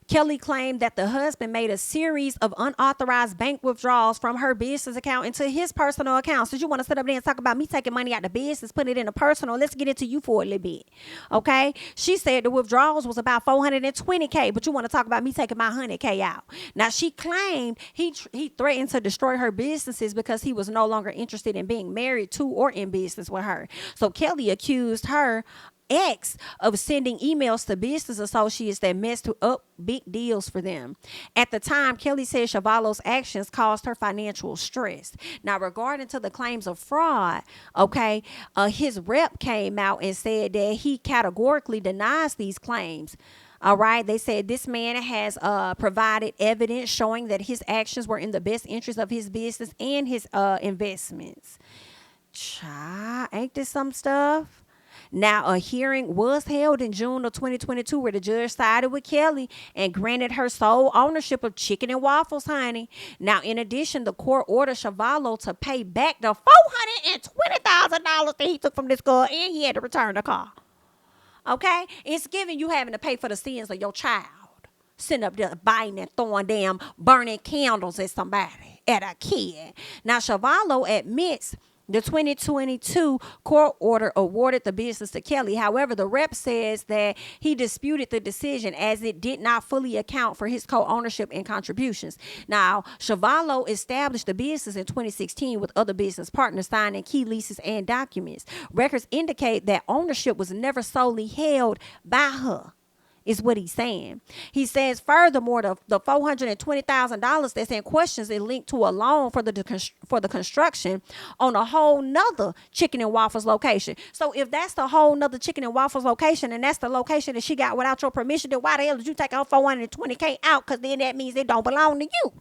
Kelli claimed that the husband made a series of unauthorized bank withdrawals from her business account into his personal account. So you want to sit up there and talk about me taking money out of the business, putting it in a personal. Let's get into you for a little bit. Okay. She said the withdrawals was about $420K, but you want to talk about me taking my $100K out. Now she claimed he threatened to destroy her businesses because he was no longer interested in being married to or in business with her. So Kelli accused her ex of sending emails to business associates that messed up big deals for them. At the time, Kelli said Schiavone's actions caused her financial stress. Now, regarding to the claims of fraud, okay, his rep came out and said that he categorically denies these claims. All right. They said this man has provided evidence showing that his actions were in the best interest of his business and his investments. Ain't this some stuff? Now, a hearing was held in June of 2022 where the judge sided with Kelli and granted her sole ownership of Chicken and Waffles, honey. Now, in addition, the court ordered Schiavone to pay back the $420,000 that he took from this girl, and he had to return the car. Okay? It's giving you having to pay for the sins of your child. Sitting up there biting and throwing damn burning candles at somebody, at a kid. Now, Schiavone admits the 2022 court order awarded the business to Kelli. However, the rep says that he disputed the decision as it did not fully account for his co-ownership and contributions. Now, Schiavone established the business in 2016 with other business partners signing key leases and documents. Records indicate that ownership was never solely held by her. Is what he's saying. He says, furthermore, the $420,000 that's in questions is linked to a loan for the construction on a whole nother Chicken and Waffles location. So if that's the whole nother Chicken and Waffles location and that's the location that she got without your permission, then why the hell did you take her $420K out? Because then that means it don't belong to you.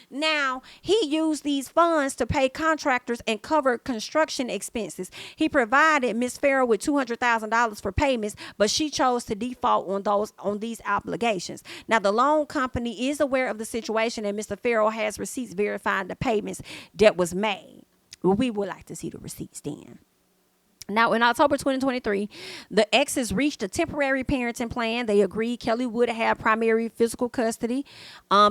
Now, he used these funds to pay contractors and cover construction expenses. He provided Ms. Ferrell with $200,000 for payments, but she chose to default on these obligations. Now, the loan company is aware of the situation, and Mr. Ferrell has receipts verifying the payments that was made. Well, we would like to see the receipts then. Now, in October 2023, the exes reached a temporary parenting plan. They agreed Kelli would have primary physical custody.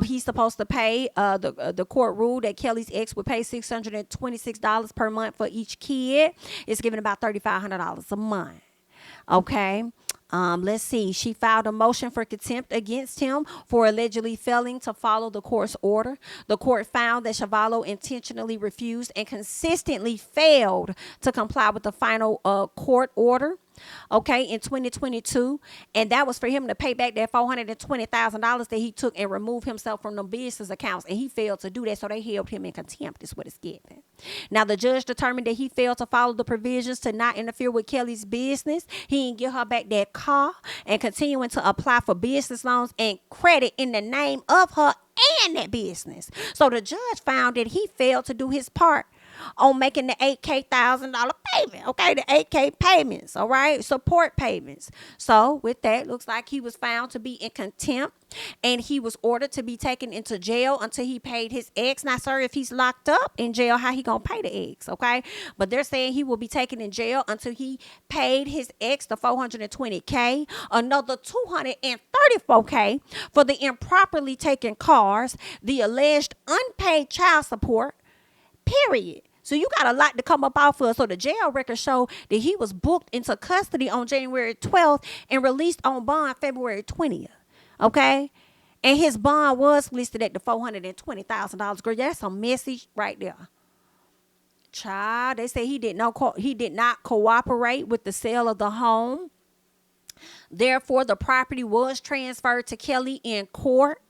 He's supposed to pay, the court ruled that Kelli's ex would pay $626 per month for each kid. It's giving about $3,500 a month. Okay. Let's see. She filed a motion for contempt against him for allegedly failing to follow the court's order. The court found that Schiavone intentionally refused and consistently failed to comply with the final court order. Okay, in 2022, and that was for him to pay back that $420,000 that he took and remove himself from the business accounts, and he failed to do that, so they held him in contempt, is what it's getting. Now, the judge determined that he failed to follow the provisions to not interfere with Kelli's business. He didn't give her back that car and continuing to apply for business loans and credit in the name of her and that business. So the judge found that he failed to do his part on making the $8,000 payment. Okay, the 8K payments. All right, support payments. So with that, looks like he was found to be in contempt, and he was ordered to be taken into jail until he paid his ex. Now, sir, if he's locked up in jail, how he gonna pay the ex? Okay, but they're saying he will be taken in jail until he paid his ex the $420K, another $234K for the improperly taken cars, the alleged unpaid child support, period. So you got a lot to come up off of. So the jail records show that he was booked into custody on January 12th and released on bond February 20th. Okay? And his bond was listed at the $420,000. Girl, that's a message right there. Child, they say he did not cooperate with the sale of the home. Therefore, the property was transferred to Kelli in court.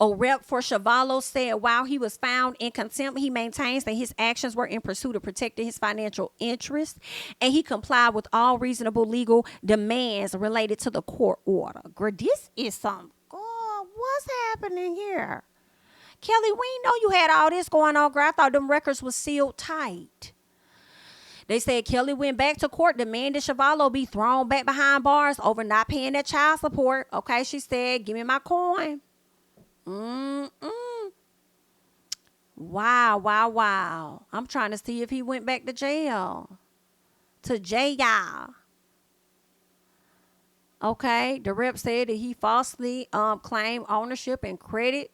A rep for Chavallo said while he was found in contempt, he maintains that his actions were in pursuit of protecting his financial interests, and he complied with all reasonable legal demands related to the court order. Girl, this is some, God, what's happening here? Kelli, we know you had all this going on, girl. I thought them records was sealed tight. They said Kelli went back to court, demanded Chavallo be thrown back behind bars over not paying that child support. Okay, she said, give me my coin. Wow. I'm trying to see if he went back to jail. Okay, the rep said that he falsely claimed ownership and credit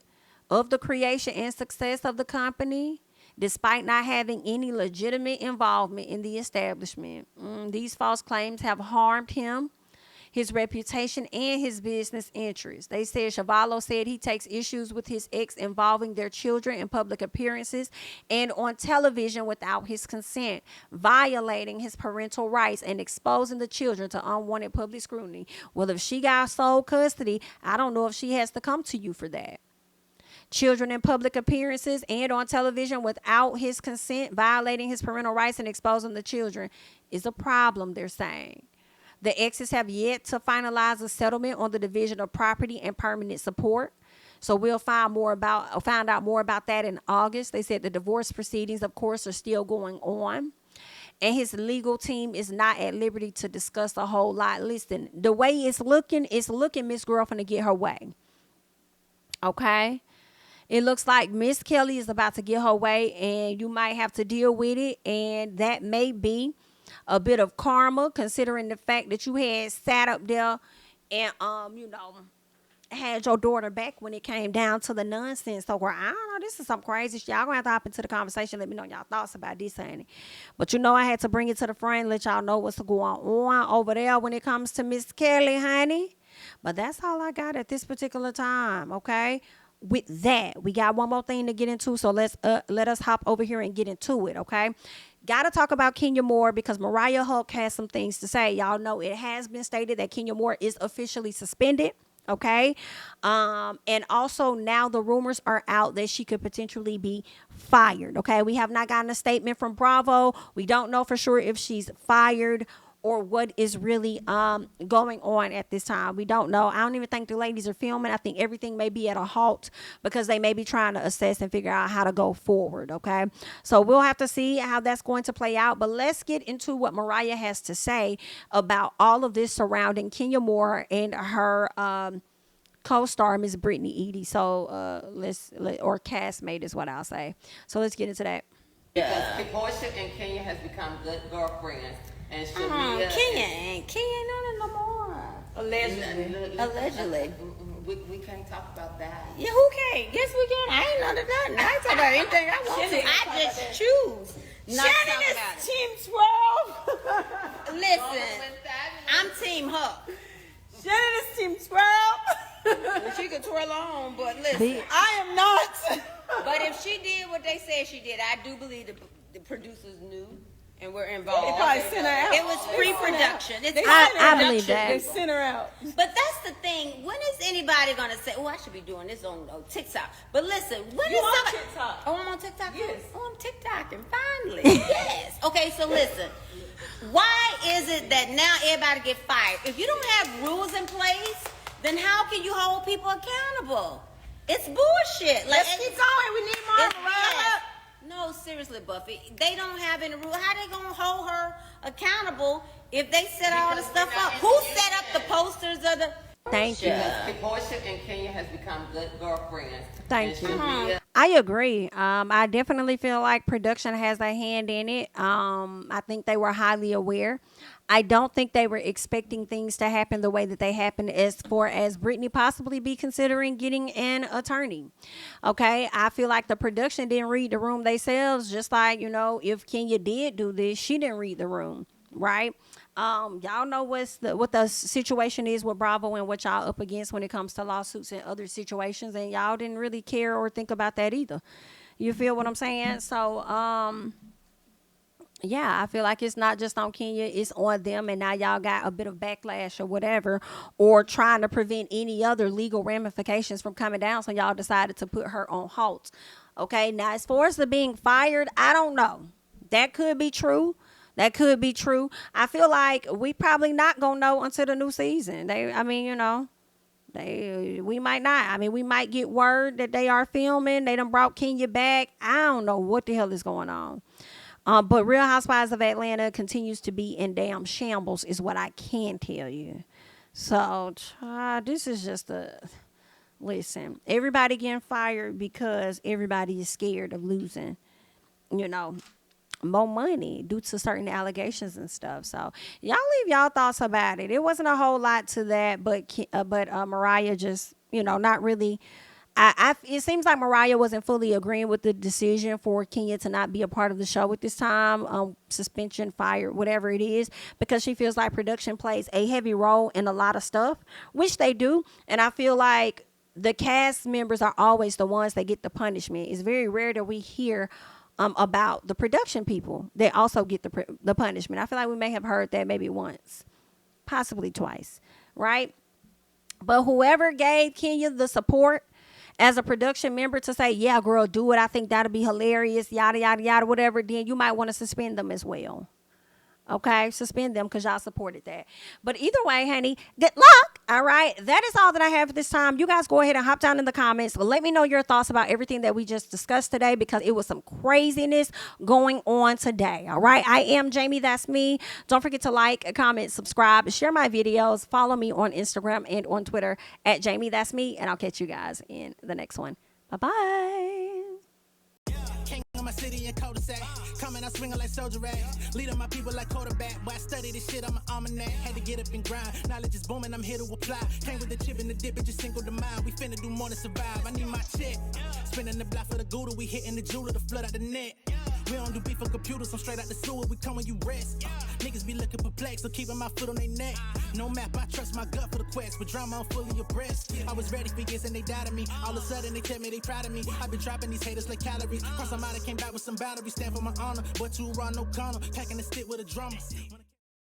of the creation and success of the company, despite not having any legitimate involvement in the establishment. These false claims have harmed him, his reputation, and his business interests. They said Chavallo said he takes issues with his ex involving their children in public appearances and on television without his consent, violating his parental rights and exposing the children to unwanted public scrutiny. Well, if she got sole custody, I don't know if she has to come to you for that. Children in public appearances and on television without his consent, violating his parental rights and exposing the children is a problem, they're saying. The exes have yet to finalize a settlement on the division of property and permanent support. So we'll find out more about that in August. They said the divorce proceedings, of course, are still going on. And his legal team is not at liberty to discuss a whole lot. Listen, the way it's looking Miss Girlfriend to get her way. Okay? It looks like Miss Kelli is about to get her way, and you might have to deal with it. And that may be a bit of karma, considering the fact that you had sat up there and had your daughter back when it came down to the nonsense. So I don't know, this is some crazy shit. Y'all gonna have to hop into the conversation. Let me know y'all thoughts about this, honey. But I had to bring it to the front, let y'all know what's going on over there when it comes to Miss Kelli, honey. But that's all I got at this particular time. Okay. With that, we got one more thing to get into, so let us hop over here and get into it, okay? Got to talk about Kenya Moore because Mariah Hulk has some things to say. Y'all know it has been stated that Kenya Moore is officially suspended, okay? And also now the rumors are out that she could potentially be fired, okay? We have not gotten a statement from Bravo. We don't know for sure if she's fired or what is really going on at this time. We don't know. I don't even think the ladies are filming. I think everything may be at a halt because they may be trying to assess and figure out how to go forward, okay? So we'll have to see how that's going to play out. But let's get into what Mariah has to say about all of this surrounding Kenya Moore and her co-star, Miss Brittany Edie. So or castmate is what I'll say. So let's get into that. Because Porsha and Kenya has become good girlfriends. And Kenya ain't no more. Allegedly. We can't talk about that. Yeah, who can't? Yes, we can. I ain't nothing. I ain't talk about anything I want to. I just choose. Shannon is Team 12. Listen, I'm Team Huck. Shannon is Team 12. She could twirl on, but listen, I am not. But if she did what they said she did, I do believe the producers knew. And we're involved. They probably sent her out. It was pre-production. I believe that. They sent her out. But that's the thing. When is anybody going to say, I should be doing this on TikTok? But listen, when you is on somebody... TikTok? Oh, I'm on TikTok? Yes. Oh, I'm TikToking, finally. Yes. Okay, so listen. Why is it that now everybody get fired? If you don't have rules in place, then how can you hold people accountable? It's bullshit. Let's keep going. We need more. No, seriously, Buffy, they don't have any rule. How they gonna hold her accountable if they set all the stuff up? Who set up the posters of the? Thank you. Porsha and Kenya has become good girlfriends. Thank you. I agree. I definitely feel like production has a hand in it. I think they were highly aware. I don't think they were expecting things to happen the way that they happened, as far as Brittany possibly be considering getting an attorney. Okay, I feel like the production didn't read the room themselves, just like, you know, if Kenya did do this, she didn't read the room, right? Y'all know what the situation is with Bravo and what y'all up against when it comes to lawsuits and other situations, and y'all didn't really care or think about that either. You feel what I'm saying? So yeah, I feel like it's not just on Kenya, it's on them, and now y'all got a bit of backlash or whatever, or trying to prevent any other legal ramifications from coming down, so y'all decided to put her on halt. Okay, now as far as the being fired, I don't know. That could be true. That could be true. I feel like we probably not gonna know until the new season. We might not. I mean, we might get word that they are filming. They done brought Kenya back. I don't know what the hell is going on. But Real Housewives of Atlanta continues to be in damn shambles, is what I can tell you. So this is just listen, everybody getting fired because everybody is scared of losing, you know, more money due to certain allegations and stuff. So y'all leave y'all thoughts about it. It wasn't a whole lot to that, but Mariah just, you know, not really. It seems like Mariah wasn't fully agreeing with the decision for Kenya to not be a part of the show at this time, suspension, fire, whatever it is, because she feels like production plays a heavy role in a lot of stuff, which they do. And I feel like the cast members are always the ones that get the punishment. It's very rare that we hear about the production people that also get the punishment. I feel like we may have heard that maybe once, possibly twice, right? But whoever gave Kenya the support as a production member to say, yeah, girl, do it, I think that'll be hilarious, yada, yada, yada, whatever, then you might want to suspend them as well. Okay, suspend them because y'all supported that. But either way, honey, good luck. All right, that is all that I have at this time. You guys go ahead and hop down in the comments. Let me know your thoughts about everything that we just discussed today, because it was some craziness going on today. All right, I am Jami, that's me. Don't forget to like, comment, subscribe, share my videos. Follow me on Instagram and on Twitter at Jami, that's me. And I'll catch you guys in the next one. Bye-bye. My city and cul-de-sac, coming out swinging like soldier rag, leading my people like quarterback. But I study this shit, I'm an almanac. Had to get up and grind. Knowledge is booming, I'm here to apply. Came with the chip and the dip, it just single the mind. We finna do more than survive. I need my check. Spinning the block for the Gouda, we hitting the jeweler to flood out the net. We don't do beef on computers, I'm straight out the sewer. We come when you rest. Niggas be looking perplexed, so keeping my foot on their neck. No map, I trust my gut for the quest. With drama, I'm fully abreast. I was ready for years and they died of me. All of a sudden they tell me they proud of me. I've been dropping these haters like calories. Cross them out, I came back with some boundaries. Stand for my honor, but too raw, no corner. Packing the stick with a drummer.